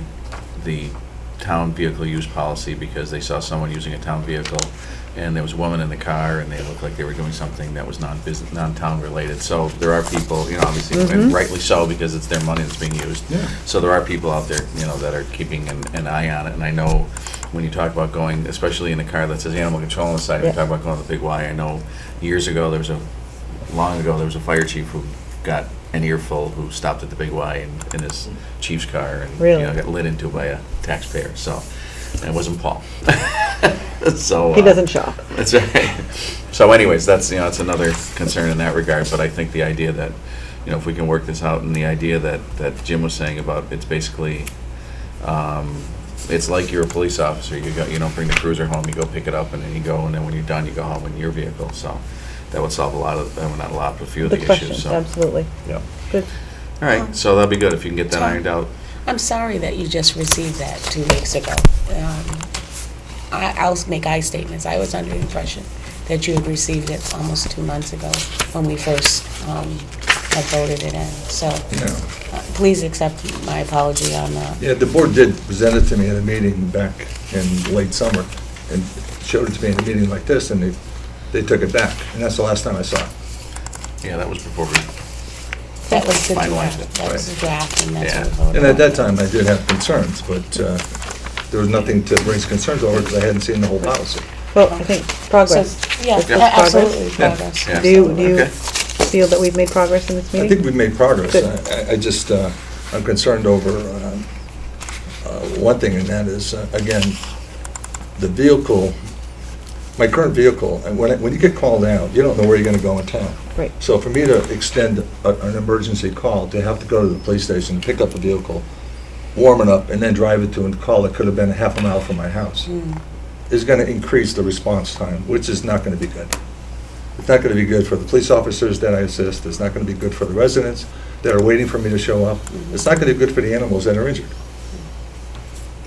town vehicle use policy, because they saw someone using a town vehicle, and there was a woman in the car, and they looked like they were doing something that was non-town related. So there are people, obviously, and rightly so, because it's their money that's being used. Yeah. So there are people out there, that are keeping an eye on it. And I know when you talk about going, especially in a car that says animal control on the side, Yeah. you talk about going to the big Y. I know long ago, there was a fire chief who got an earful who stopped at the Big Y in his chief's car and Really? got lit into by a taxpayer. So, and it wasn't Paul. So He doesn't shop. That's right. So, anyways, that's that's another concern in that regard. But I think the idea that if we can work this out, and the idea that Jim was saying about it's basically. It's like you're a police officer. You don't bring the cruiser home. You go pick it up, and then you go. And then when you're done, you go home in your vehicle. So that would solve a lot of, not a lot, but a few of the Good issues. questions, So absolutely. yeah. Good. All right. So that'll be good if you can get that Tom. ironed out. I'm sorry that you just received that 2 weeks ago. I'll make I statements. I was under the impression that you had received it almost 2 months ago when we first had voted it in. So please accept my apology on that. Yeah, the board did present it to me at a meeting back in late summer, and showed it to me in a meeting like this, and they took it back, and that's the last time I saw it. Yeah, that was before we. That was the Finalized draft. it, That was right. the draft, and that's Yeah. what we voted And at that on. time, I did have concerns, but there was nothing to raise concerns over because I hadn't seen the whole policy. Well, I think progress. So, yeah, There's Yeah. progress. absolutely, Yeah. progress. Yeah. Do you Okay. feel that we've made progress in this meeting? I think we've made progress. Good. I just, I'm concerned over one thing, and that is, again, the vehicle, my current vehicle, and when you get called out, you don't know where you're going to go in town. Right. So for me to extend an emergency call, to have to go to the police station, pick up a vehicle, warm it up, and then drive it to a call that could have been a half a mile from my house, is going to increase the response time, which is not going to be good. It's not going to be good for the police officers that I assist. It's not going to be good for the residents that are waiting for me to show up. It's not going to be good for the animals that are injured.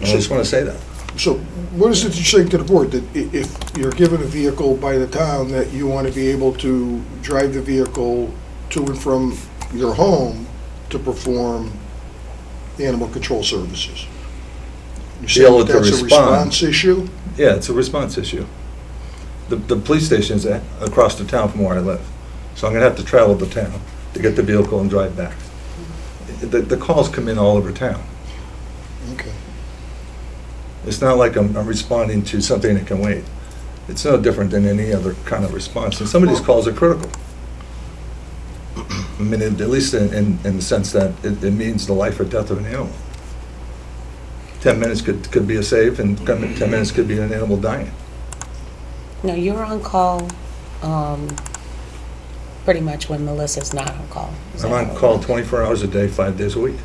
I just want to say that. So what is it you say to the board, that if you're given a vehicle by the town, that you want to be able to drive the vehicle to and from your home to perform animal control services? You're Be able saying to that's a respond. response issue? Yeah, it's a response issue. The police station's across the town from where I live, so I'm going to have to travel to town to get the vehicle and drive back. The calls come in all over town. Okay. It's not like I'm responding to something that can wait. It's no different than any other kind of response, and some of these calls are critical. I mean, at least in the sense that it means the life or death of an animal. 10 minutes could be a save, and 10 minutes could be an animal dying. No, you're on call pretty much when Melissa's not on call. Is I'm that on right? call 24 hours a day, 5 days a week.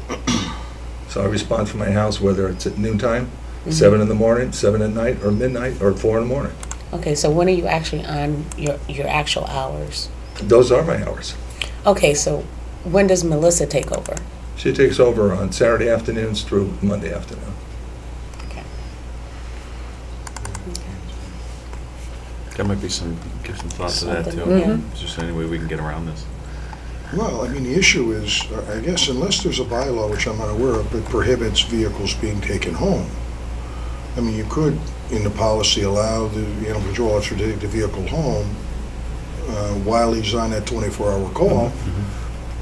So I respond from my house, whether it's at noontime, 7 in the morning, 7 at night, or midnight, or 4 in the morning. Okay, so when are you actually on your actual hours? Those are my hours. Okay, so when does Melissa take over? She takes over on Saturday afternoons through Monday afternoon. Okay. There might be give some thought to that too. Something, yeah. Is there any way we can get around this? Well, I mean, the issue is, I guess unless there's a bylaw, which I'm not aware of, that prohibits vehicles being taken home. I mean, you could, in the policy, allow the animal control officer to take the vehicle home while he's on that 24-hour call.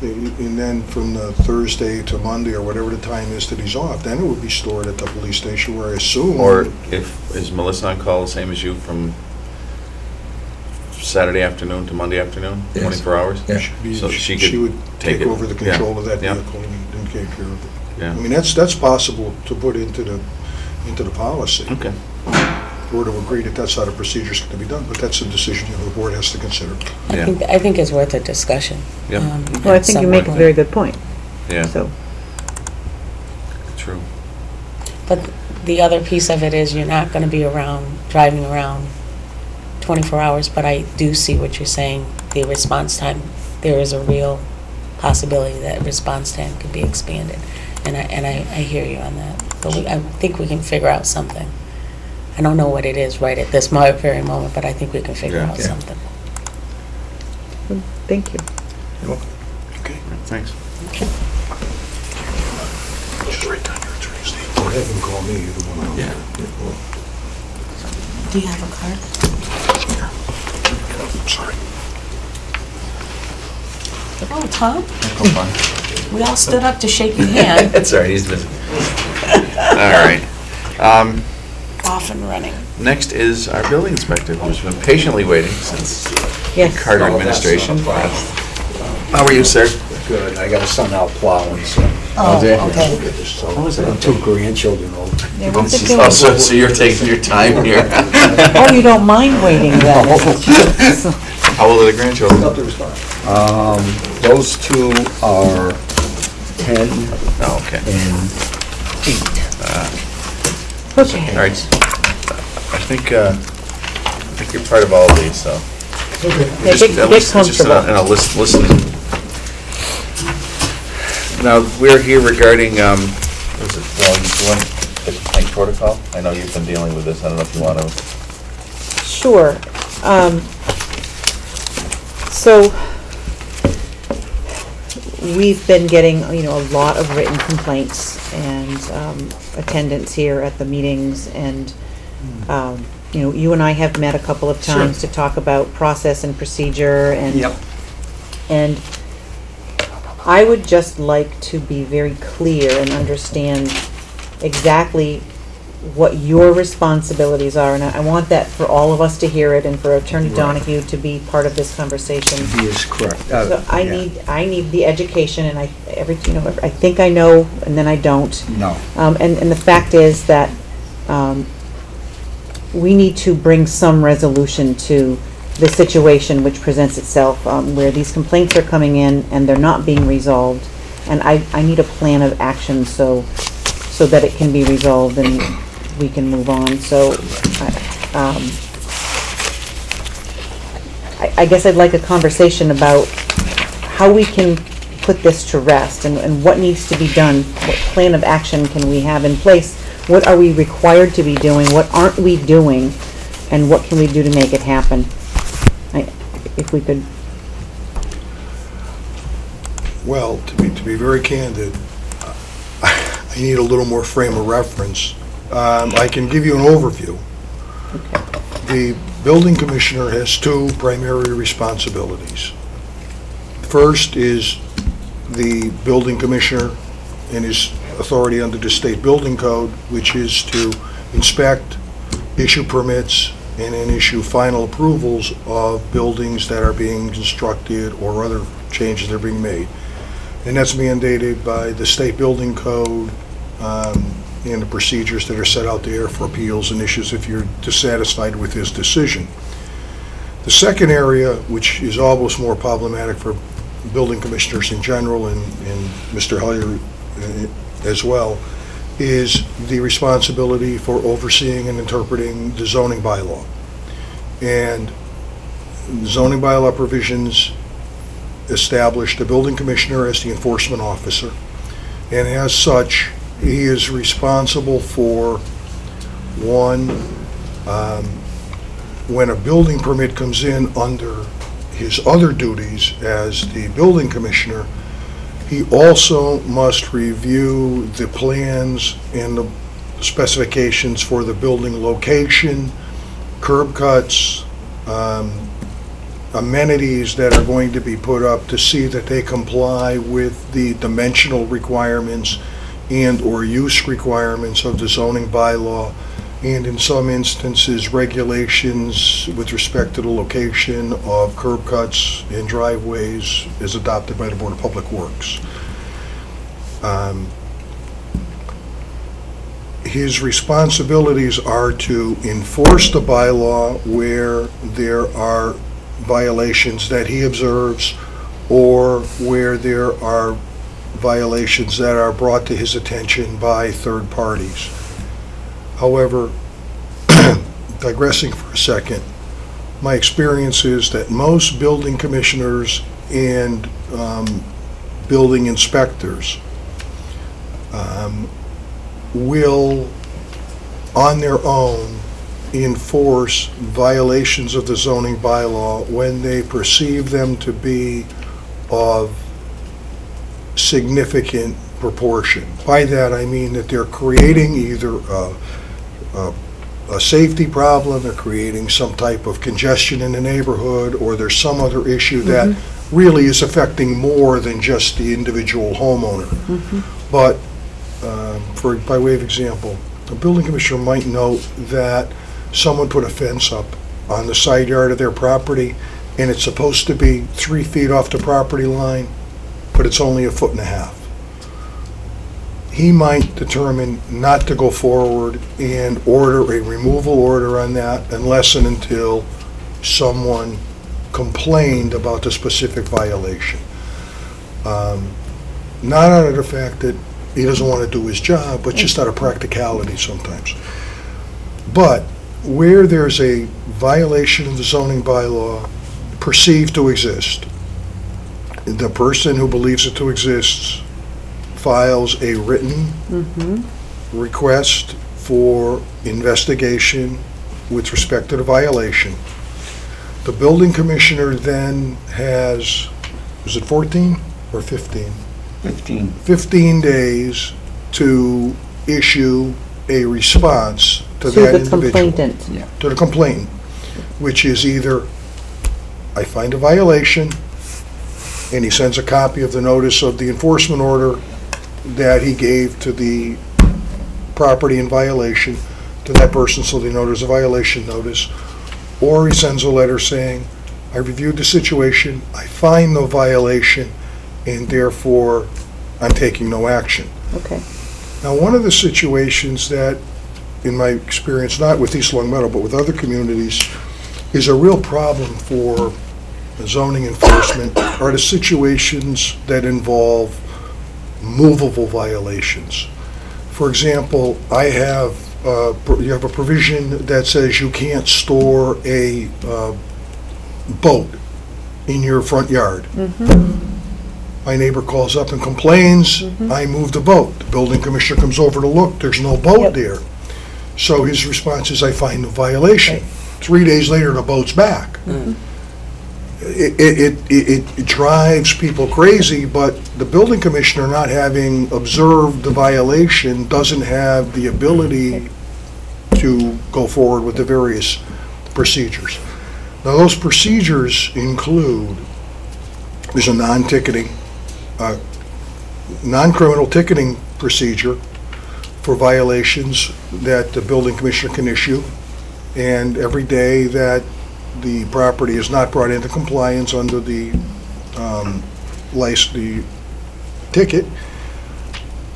And then from the Thursday to Monday, or whatever the time is that he's off, then it would be stored at the police station, where I assume... Or is Melissa on call the same as you from Saturday afternoon to Monday afternoon, Yes. 24 hours? Yeah. So she She could would take take it. over the Yeah. control of that Yeah. vehicle and take care of it. Yeah. I mean, that's possible to put into the policy, Okay. or to agree that that's how the procedure's going to be done, but that's a decision the board has to consider. Yeah. I think it's worth a discussion. Yeah. Well, I at think you some make a point. very good point, Yeah, so. true. But the other piece of it is you're not going to be driving around 24 hours, but I do see what you're saying, the response time. There is a real possibility that response time could be expanded, and I hear you on that. But I think we can figure out something. I don't know what it is right at this very moment, but I think we can figure Yeah. out Yeah. something. Thank you. You're welcome. Okay. Thanks. Just write down your attorney's name. Or have him call me, either one of them. Yeah. Do you have a card? Sorry. Oh, Tom, Oh, fine. we all stood up to shake your hand. That's all right, he's busy. All right. Off and running. Next is our building inspector, who's been patiently waiting since Yes. Carter administration. How are you, sir? Good, I got a son out plowing, so. Oh, there. okay. And 2 grandchildren over. Yeah, what's it Oh, doing? so you're taking your time here. Oh, you don't mind waiting then? How old are the grandchildren? Those 2 are 10 Oh, okay. and 8. Okay. All right. I think you're part of all of these, so. Yeah, Just- get at least it's just in comfortable. a listen. Now, we're here regarding, what is it, you want the complaint protocol? I know you've been dealing with this, I don't know if you want to. Sure. So, we've been getting, a lot of written complaints and attendance here at the meetings, and, you and I have met a couple of times to talk about process and procedure, and Yep. and I would just like to be very clear and understand exactly what your responsibilities are, and I want that for all of us to hear it, and for Attorney Right. Donahue to be part of this conversation. He is correct. So I Yeah. need the education, and I think I know, and then I don't. No. And the fact is that we need to bring some resolution to the situation which presents itself, where these complaints are coming in and they're not being resolved. And I need a plan of action so that it can be resolved and we can move on. So I guess I'd like a conversation about how we can put this to rest, and what needs to be done. What plan of action can we have in place? What are we required to be doing? What aren't we doing? And what can we do to make it happen? If we could. Well, to be very candid, I need a little more frame of reference. I can give you an overview. The building commissioner has 2 primary responsibilities. First is the building commissioner and his authority under the state building code, which is to inspect, issue permits, and then issue final approvals of buildings that are being constructed or other changes that are being made. And that's mandated by the state building code and the procedures that are set out there for appeals and issues if you're dissatisfied with his decision. The second area, which is almost more problematic for building commissioners in general and Mr. Hellier as well, is the responsibility for overseeing and interpreting the zoning bylaw. And zoning bylaw provisions establish the building commissioner as the enforcement officer, and as such, he is responsible for, one, when a building permit comes in under his other duties as the building commissioner, he also must review the plans and the specifications for the building location, curb cuts, amenities that are going to be put up to see that they comply with the dimensional requirements and/or use requirements of the zoning bylaw, and in some instances, regulations with respect to the location of curb cuts and driveways is adopted by the Board of Public Works. His responsibilities are to enforce the bylaw where there are violations that he observes or where there are violations that are brought to his attention by third parties. However, digressing for a second, my experience is that most building commissioners and building inspectors will, on their own, enforce violations of the zoning bylaw when they perceive them to be of significant proportion. By that I mean that they're creating either a safety problem, they're creating some type of congestion in the neighborhood, or there's some other issue that really is affecting more than just the individual homeowner. But by way of example, a building commissioner might note that someone put a fence up on the side yard of their property and it's supposed to be 3 feet off the property line, but but it's only 1.5 feet. He might determine not to go forward and order a removal order on that unless and until someone complained about the specific violation. Not out of the fact that he doesn't want to do his job, but just out of practicality sometimes. But where there's a violation of the zoning bylaw perceived to exist, the person who believes it to exist files a written request for investigation with respect to the violation. The building commissioner then has, is it 14 or 15? 15. 15 days to issue a response to that the individual. complainant. Yeah. To the complainant, which is either, I find a violation, and he sends a copy of the notice of the enforcement order that he gave to the property in violation to that person, so they know there's a violation notice, or he sends a letter saying, I reviewed the situation, I find no violation, and therefore I'm taking no action. Okay. Now, one of the situations that, in my experience, not with East Long Meadow, but with other communities, is a real problem for zoning enforcement are the situations that involve movable violations. For example, you have a provision that says you can't store a boat in your front yard. My neighbor calls up and complains, I moved the boat. The building commissioner comes over to look, there's no boat there. So his response is, I find no violation. 3 days later, the boat's back. It drives people crazy, but the building commissioner, not having observed the violation, doesn't have the ability to go forward with the various procedures. Now, those procedures include, there's a non-criminal ticketing procedure for violations that the building commissioner can issue, and every day that the property is not brought into compliance under the ticket,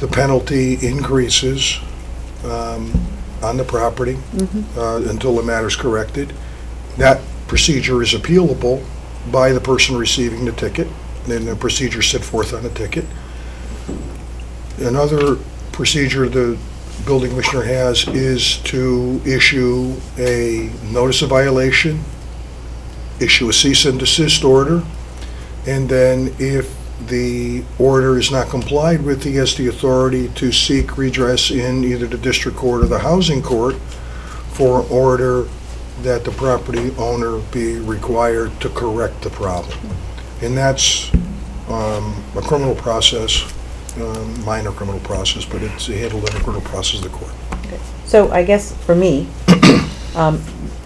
the penalty increases on the property until the matter is corrected. That procedure is appealable by the person receiving the ticket, and then the procedure set forth on the ticket. Another procedure the building commissioner has is to issue a notice of violation, issue a cease and desist order, and then if the order is not complied with, he has the authority to seek redress in either the district court or the housing court for an order that the property owner be required to correct the problem. And that's a criminal process, minor criminal process, but it's handled in a criminal process of the court. So I guess for me,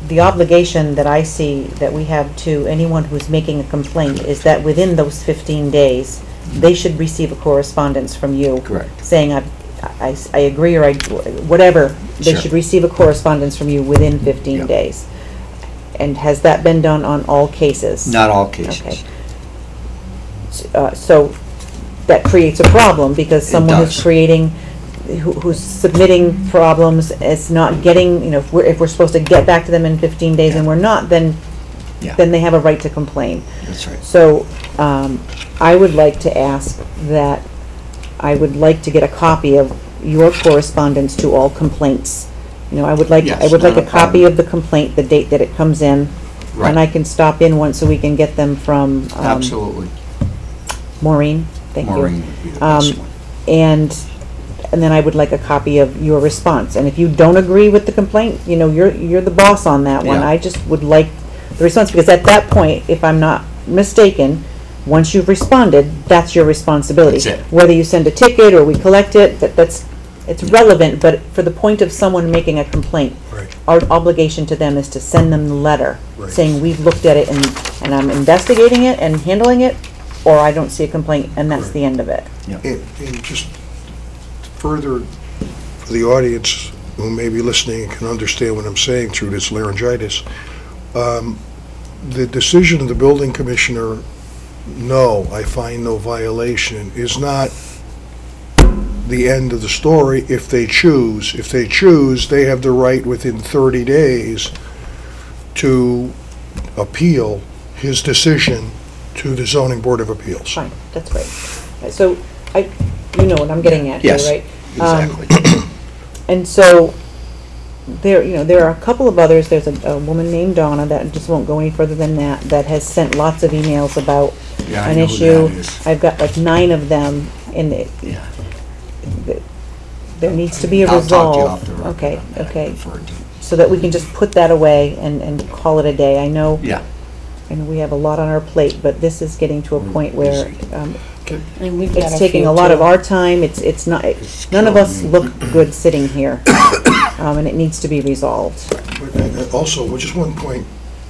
the obligation that I see that we have to anyone who's making a complaint is that within those 15 days, they should receive a correspondence from you. Correct. Saying I agree or whatever, they Sure. should receive a correspondence from you within 15 Yep. days. And has that been done on all cases? Not all cases. Okay. So that creates a problem because someone who's does. creating, who's submitting problems, is not getting, if we're supposed to get back to them in 15 days and we're not, then Yeah. then they have a right to complain. That's right. So I would like to ask that I would like to get a copy of your correspondence to all complaints. I would like Yes, a not a copy problem. of the complaint, the date that it comes in, Right. and I can stop in once a week and get them from Absolutely. Maureen. Thank you. Maureen would be the best one. And then I would like a copy of your response. And if you don't agree with the complaint, you're the boss on that one. Yeah. I just would like the response, because at that point, if I'm not mistaken, once you've responded, that's your responsibility. That's it. Whether you send a ticket or we collect it, it's relevant, but for the point of someone making a complaint, Right. our obligation to them is to send them the letter Right. saying, we've looked at it and I'm investigating it and handling it, or I don't see a complaint, and that's Right. the end of it. And just further, for the audience who may be listening and can understand what I'm saying through this laryngitis, the decision of the building commissioner no, I find no violation, is not the end of the story if they choose. If they choose, they have the right within 30 days to appeal his decision to the Zoning Board of Appeals. Fine, that's great. So, you know what I'm getting at here, Yes, right? exactly. And so, there are a couple of others. There's a woman named Donna that just won't go any further than that, that has sent lots of emails about Yeah, I an know who issue. that is. I've got like 9 of them, and Yeah. there needs to be a I'll talk to you resolve. off the record Okay, on that. okay. Referred to. So that we can just put that away and call it a day. I know Yeah. we have a lot on our plate, but this is getting to a point where And we've got it's a taking few a lot of too. our time. It's not, none of us look good sitting here. And it needs to be resolved. Also, just one point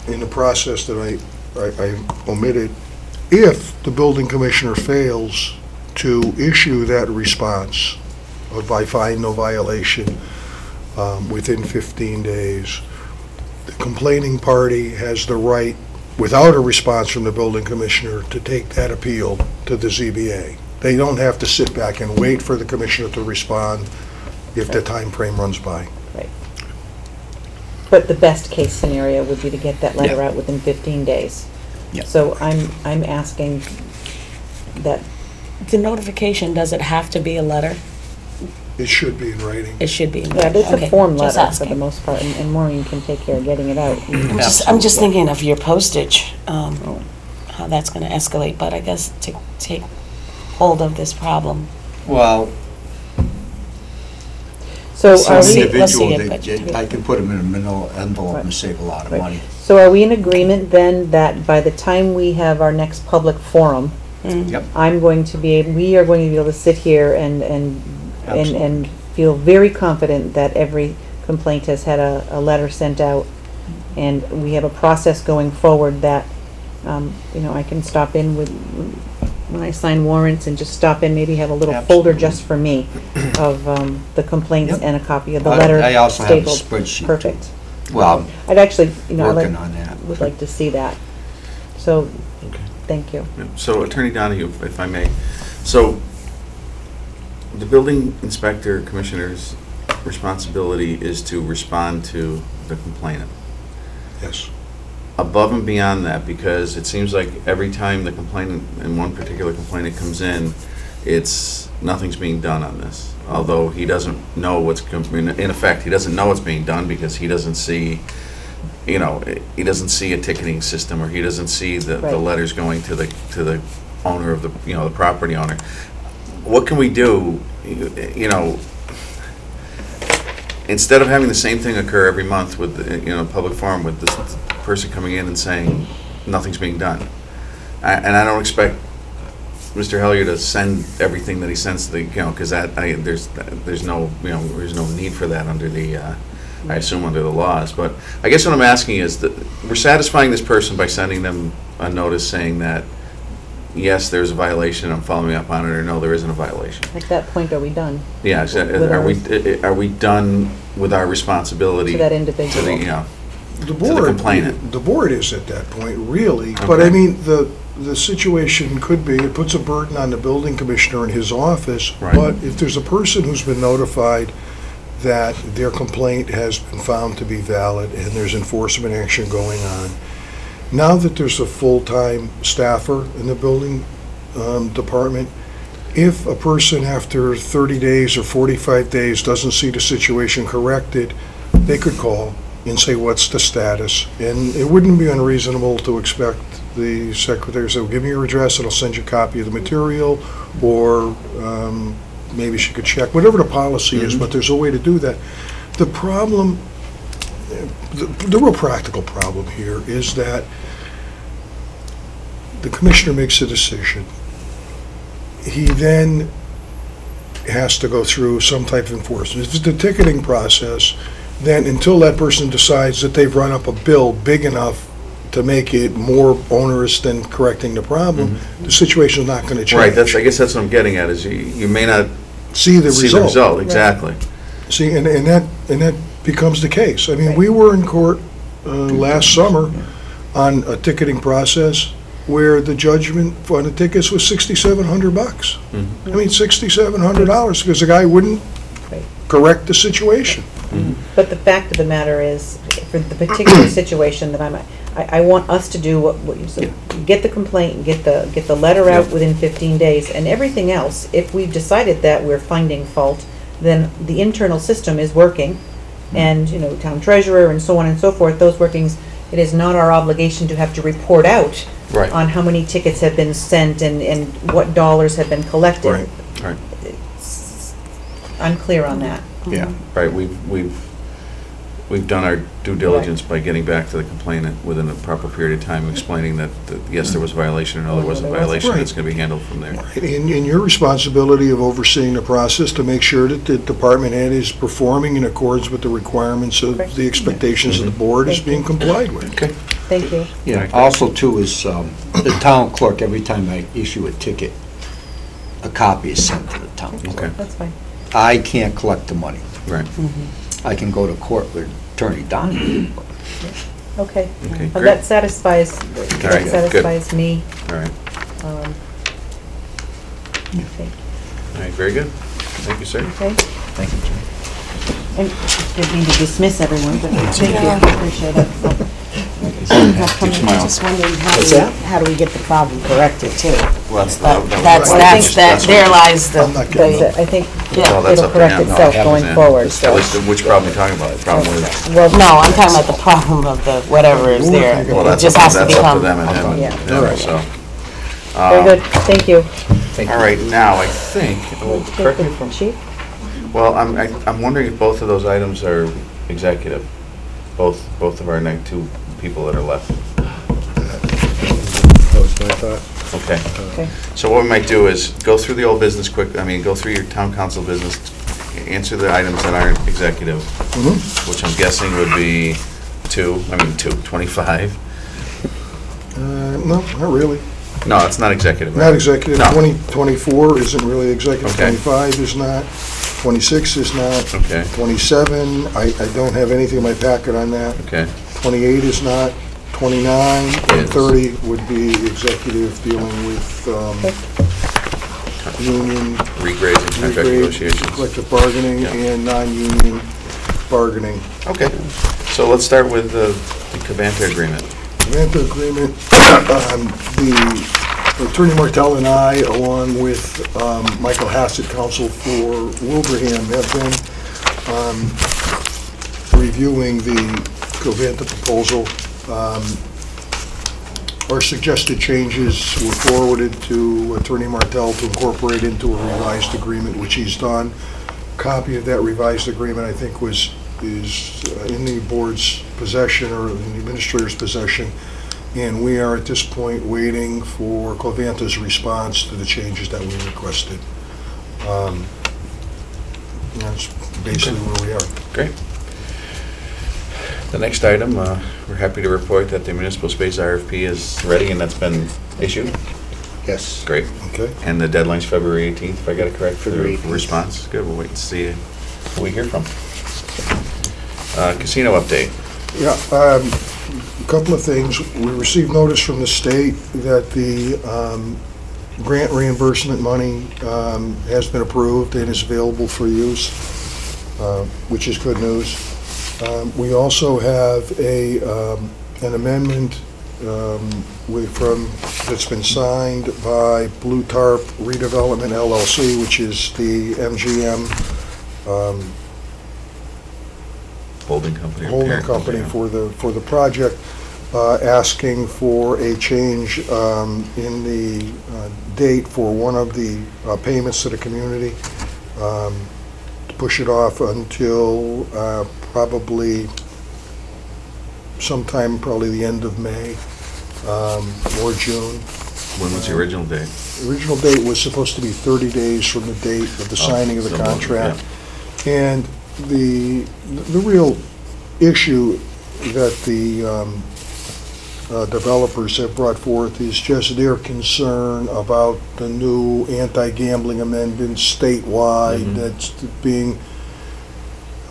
in the process that I omitted. If the building commissioner fails to issue that response of I find no violation within 15 days, the complaining party has the right, without a response from the building commissioner, to take that appeal to the ZBA. They don't have to sit back and wait for the commissioner to respond if the time frame runs by. But the best case scenario would be to get that letter Yeah. out within 15 days. Yeah. So I'm asking that, The notification, does it have to be a letter? It should be in writing. It should be. yeah, it's a Okay, form just letter for the asking. most part, and Maureen can take care of getting it out. I'm just thinking of your postage, how that's gonna escalate, but I guess to take hold of this problem. Well, So So are some we, let's see individual, it, but- I can put them in a manila envelope and Right. save a lot of Right. money. so are we in agreement then that by the time we have our next public forum, Yep. we are going to be able to sit here and Absolutely. feel very confident that every complaint has had a letter sent out, and we have a process going forward that, I can stop in when I sign warrants and just stop in, maybe have a little folder Absolutely. just for me of the complaints Yep. and a copy of the letter I also have a stapled. spreadsheet, too. Perfect. Well, I'd actually, I working on that. would like to see that. So, Okay. thank you. Yeah. So Attorney Donahue, if I may, so the building inspector commissioner's responsibility is to respond to the complainant. Yes. Above and beyond that, because it seems like every time the complainant, and one particular complainant comes in, nothing's being done on this. Although he doesn't know in effect, he doesn't know what's being done because he doesn't see, he doesn't see a ticketing system, or he doesn't see the Right. letters going to the owner of the property owner. What can we do, instead of having the same thing occur every month with, public forum with this person coming in and saying nothing's being done? And I don't expect Mr. Hellier to send everything that he sends to the, because there's no need for that under the, I assume under the laws. But I guess what I'm asking is that we're satisfying this person by sending them a notice saying that, yes, there's a violation, I'm following up on it, or no, there isn't a violation. At that point, are we done Yeah, so are we done with our responsibility to that to individual? The complainant. The board is at that point, really. But Okay. I mean, the situation could be, it puts a burden on the building commissioner in his office. Right. But if there's a person who's been notified that their complaint has been found to be valid and there's enforcement action going on, now that there's a full-time staffer in the building department, if a person after 30 days or 45 days doesn't see the situation corrected, they could call and say, what's the status? And it wouldn't be unreasonable to expect the secretary to say, well, give me your address and I'll send you a copy of the material, or maybe she could check, whatever the policy is, but there's a way to do that. The problem, the real practical problem here is that the commissioner makes a decision. He then has to go through some type of enforcement. If it's the ticketing process, then until that person decides that they've run up a bill big enough to make it more onerous than correcting the problem, the situation's not going to change. Right, I guess that's what I'm getting at, is you may not See the see the result, exactly. See, and that becomes the case. I mean, we were in court last summer on a ticketing process where the judgment for the tickets was $6,700. I mean, $6,700 because the guy wouldn't Right. correct the situation. But the fact of the matter is, for the particular situation that I want us to do what you said. Get the complaint, get the letter out Yeah. within 15 days, and everything else, if we've decided that we're finding fault, then the internal system is working, and, town treasurer and so on and so forth, those workings, it is not our obligation to have to report out Right. on how many tickets have been sent and what dollars have been collected. Right. Right. I'm clear on that. Yeah, right, we've done our due diligence by getting back to the complainant within a proper period of time, explaining that, yes, there was a violation, or no, there wasn't a violation, Right. it's gonna be handled from there. And your responsibility of overseeing the process to make sure that the department head is performing in accordance with the requirements of Correct. the expectations of the board is Thank being you. complied with. Okay. Thank you. Yeah, also too is, the town clerk, every time I issue a ticket, a copy is sent to the town Okay. clerk. That's fine. I can't collect the money. Right, I can go to court with Attorney Donahue. Okay. okay, Well, great, that satisfies, right, good. me. all right, Okay. all right, very good, thank you, sir. Okay. Thank you, Jim. And didn't mean to dismiss everyone, but thank you, appreciate it. I'm just wondering, What's that? how do we get the problem corrected, too? Well, that's, There lies I'm not getting That's it. I think Well, that's it'll up to correct him. No, itself it going happens, forward, At so. least, which problem are you talking about? The problem with, Well, no, I'm talking about the problem of the whatever is there. well, It that's just up has to, to that's up to become. them and him, Yeah. and them, so. Very good, thank you. All right, now, I think, well, correct me if I'm- Chief? well, I'm wondering if both of those items are executive, both of our two people that are left. That was my thought. Okay. Okay. So what we might do is go through the old business go through your town council business, answer the items that aren't executive, which I'm guessing would be 25. No, not really. No, it's not executive. right? Not executive. No. 24 isn't really executive. Okay. 25 is not. 26 is not. Okay. 27, I don't have anything in my packet on that. Okay, 28 is not. 29 and Is. 30 would be executive dealing with union, regrades and contract regrade, negotiations. collective bargaining, Yeah. and non-union bargaining. Okay, so let's start with the Covanta agreement. Grant agreement, the Attorney Martell and I, along with Michael Hassett, counsel for Wilbraham, have been reviewing the Covanta proposal. Our suggested changes were forwarded to Attorney Martell to incorporate into a revised agreement, which he's done. Copy of that revised agreement, I think, is in the board's possession or in the administrator's possession, and we are at this point waiting for Covanta's response to the changes that we requested. That's basically where we are. Great. The next item, we're happy to report that the municipal space RFP is ready and that's been issued. Yes. Great. Okay? And the deadline's February 18th, if I got it correct, for the February 18th. response. Good, we'll wait and see who we hear from. Casino update. Yeah, a couple of things. We received notice from the state that the grant reimbursement money has been approved and is available for use, which is good news. We also have an amendment that's been signed by Blue Tarp Redevelopment LLC, which is the MGM Holding company. or holding parent company yeah. for the project, asking for a change in the date for one of the payments to the community, to push it off until probably sometime, probably the end of May or June. When was the original date? The original date was supposed to be 30 days from the date of the signing of the so, contract. And the real issue that the developers have brought forth is just their concern about the new anti-gambling amendment statewide that's being,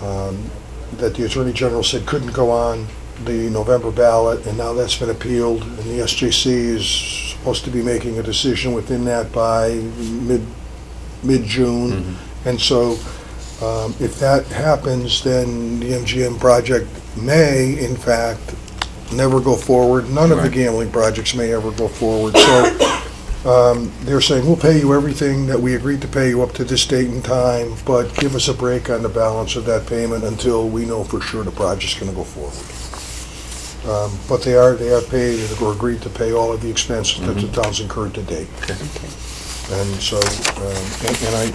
that the Attorney General said couldn't go on the November ballot, and now that's been appealed, and the SJC is supposed to be making a decision within that by mid-June. And so if that happens, then the MGM project may, in fact, never go forward. None of the gambling projects may ever go forward. So they're saying, we'll pay you everything that we agreed to pay you up to this date and time, but give us a break on the balance of that payment until we know for sure the project's going to go forward. But they have paid or agreed to pay all of the expenses that the town's incurred to date. And so, and I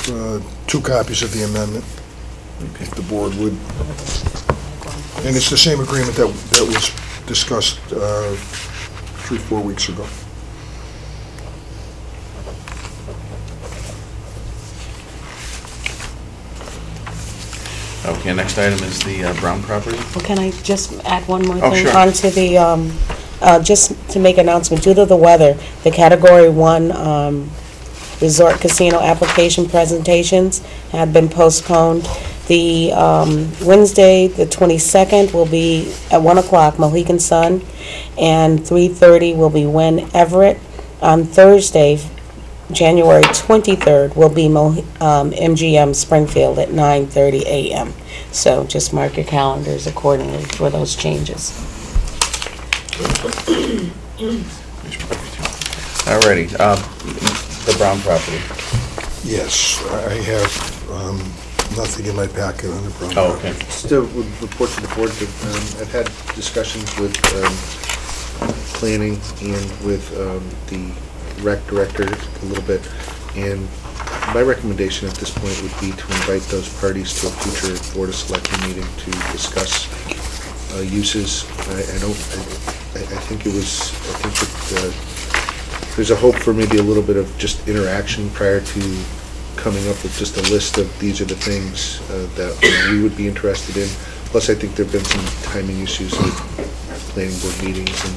have 2 copies of the amendment, if the board would. And it's the same agreement that was discussed 3-4 weeks ago. Okay, next item is the Brown property. Well, can I just add one more Oh, thing sure. onto the, just to make announcement, due to the weather, the Category 1 resort casino application presentations have been postponed. The Wednesday, the 22nd, will be at 1 o'clock, Mohegan Sun, and 3:30 will be Wynn Everett. On Thursday, January 23rd, will be MGM Springfield at 9:30 a.m. So just mark your calendars accordingly for those changes. Alrighty, the Brown property. Yes, I have nothing in my packet on the Brown. Oh, okay. Just a report to the board that I've had discussions with planning and with the rec director a little bit, and my recommendation at this point would be to invite those parties to a future Board of Selectmen meeting to discuss uses. I think that there's a hope for maybe a little bit of just interaction prior to coming up with just a list of these are the things that we would be interested in. Plus, I think there have been some timing issues with planning board meetings, and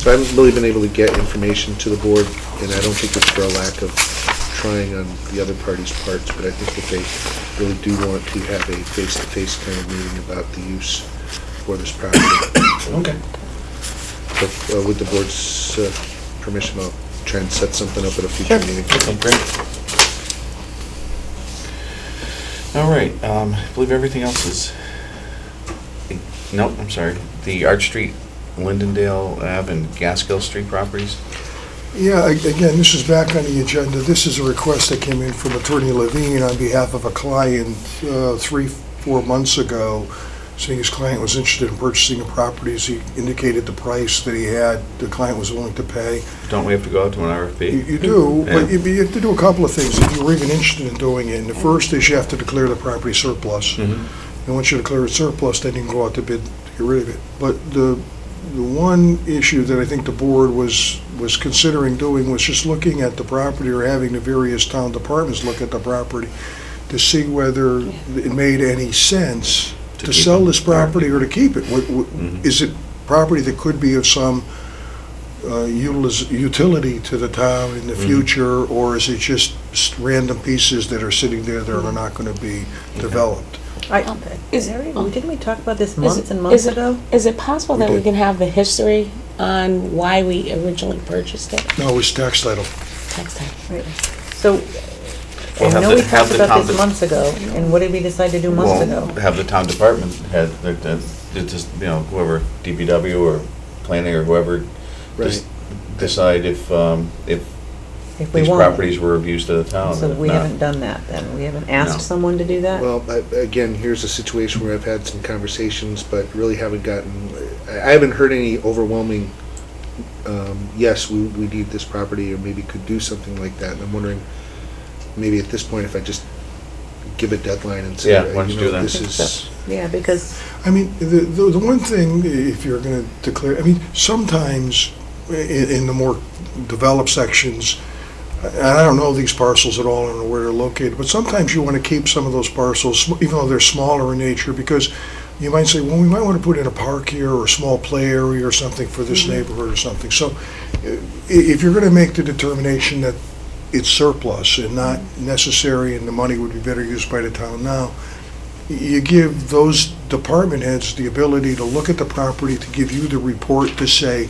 so I haven't really been able to get information to the board, and I don't think it's for a lack of trying on the other parties' parts, but I think that they really do want to have a face-to-face kind of meeting about the use for this property. Okay. So with the board's permission, I'll try and set something up at a future meeting. Okay, great. All right, I believe everything else is, nope, I'm sorry, the Arch Street, Lindendale Ave, and Gaskill Street properties. Yeah, again, this is back on the agenda. This is a request that came in from Attorney Levine on behalf of a client 3-4 months ago, saying his client was interested in purchasing the properties. He indicated the price that he had, the client was willing to pay. Don't we have to go out to an RFP? You do, but Yeah. you have to do a couple of things if you were even interested in doing it. And the first is you have to declare the property surplus. And once you declare it surplus, then you can go out to bid to get rid of it. But the one issue that I think the board was considering doing was just looking at the property, or having the various town departments look at the property to see whether it made any sense to sell this property or to keep it. Is it property that could be of some utility to the town in the future, or is it just random pieces that are sitting there that are not going to be developed? Didn't we talk about this months and months ago? Is it possible that we did. can have the history on why we originally purchased it? No, it was tax title. Next time. Right. So, Well, I have know the- we have talked the about town this months ago, and what did we decide to do months ago? Well, have the town department head, just, whoever, DPW or planning or whoever, just decide if If we these want. properties were of use to the town. So and we if not- haven't done that then? We haven't asked No. someone to do that? Well, again, here's a situation where I've had some conversations, but really haven't gotten, I haven't heard any overwhelming, yes, we need this property, or maybe could do something like that. And I'm wondering, maybe at this point, if I just give a deadline and say, Yeah, why don't you do that? this is, Yeah, because, I mean, the one thing, if you're going to declare, I mean, sometimes in the more developed sections, and I don't know these parcels at all, I don't know where they're located, but sometimes you want to keep some of those parcels, even though they're smaller in nature, because you might say, well, we might want to put in a park here, or a small play area or something for this neighborhood or something. So if you're going to make the determination that it's surplus and not necessary, and the money would be better used by the town now, you give those department heads the ability to look at the property, to give you the report to say,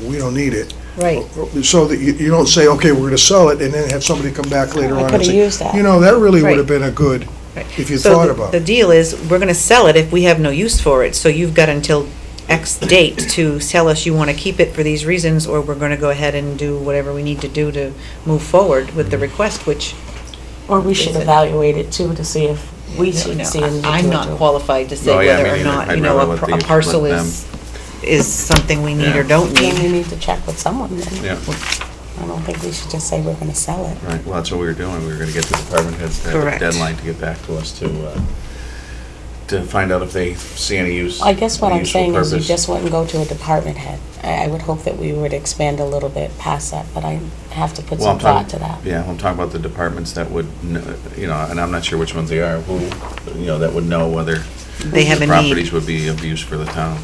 we don't need it. Right. So that you don't say, okay, we're gonna sell it, and then have somebody come back later I on and could've say, used that. you know, that really would Right. have been a good, Right. if you So thought the- about The it. deal is, we're gonna sell it if we have no use for it, so you've got until X date to tell us you wanna keep it for these reasons, or we're gonna go ahead and do whatever we need to do to move forward with the request, which, Or we should evaluate it too to see if we should you see know, a need to I'm do it not too. qualified to say No, yeah, whether me or neither. not, I'd you know, rather a let a parcel them- is something we need or Yeah. don't Then we need. need to check with someone then. Yeah, I don't think we should just say we're gonna sell it. right, well, that's what we were doing, we were gonna get the department heads to have a Correct. deadline to get back to us to find out if they see any use. I guess what any I'm useful saying is you purpose. just wouldn't go to a department head. I would hope that we would expand a little bit past that, but I have to put Well, I'm some thought talking- to that. Yeah, I'm talking about the departments that would, you know, and I'm not sure which ones they are, who, you know, that would know whether They have the a properties need. would be of use for the town.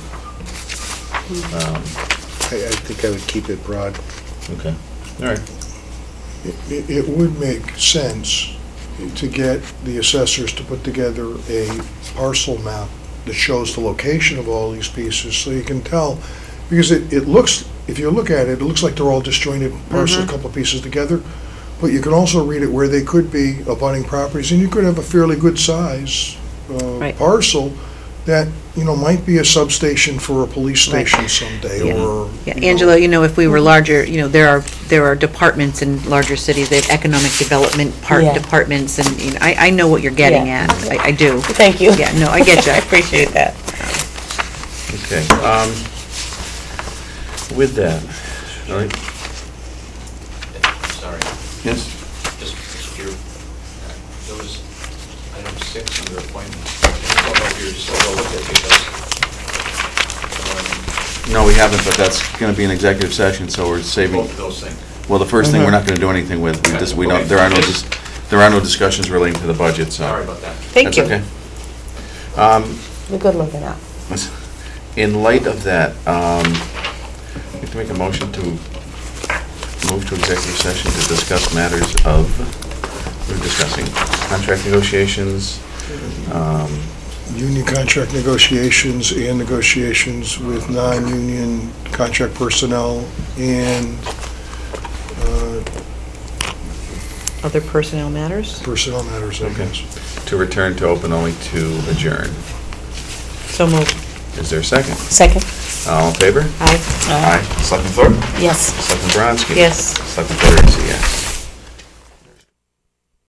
I think I would keep it broad. Okay, all right. It would make sense to get the assessors to put together a parcel map that shows the location of all these pieces, so you can tell, because it looks, if you look at it, it looks like they're all disjointed parcels, a couple of pieces together, but you can also read it where they could be abutting properties, and you could have a fairly good size Right. parcel that, you know, might be a substation for a police station someday, Yeah. or. Yeah, you know, Angela, you know, if we were larger, you know, there are departments in larger cities, they have economic development Yeah. departments, and, you know, I know what you're getting Yeah. at, I do. Thank you. Yeah, no, I get you. I appreciate that. Okay, with that, all right, Sorry, yes? just, there was item 6 under appointments. I don't know if you're still going to look at because No, we haven't, but that's gonna be an executive session, so we're saving, both of those things. well, the first thing we're not gonna do anything with, we don't, there are no discussions relating to the budget, so. Sorry about that. Thank you. That's okay. You're good looking out. In light of that, we have to make a motion to move to executive session to discuss matters of, we're discussing contract negotiations, Union contract negotiations and negotiations with non-union contract personnel and Other personnel matters? personnel matters, I Okay. guess. to return to open only to adjourn. So moved. Is there a second? Second? All in favor? Aye. Aye. Selectman Thorpe? Yes. Selectman Bronski? Yes. Selectman Federici, yes.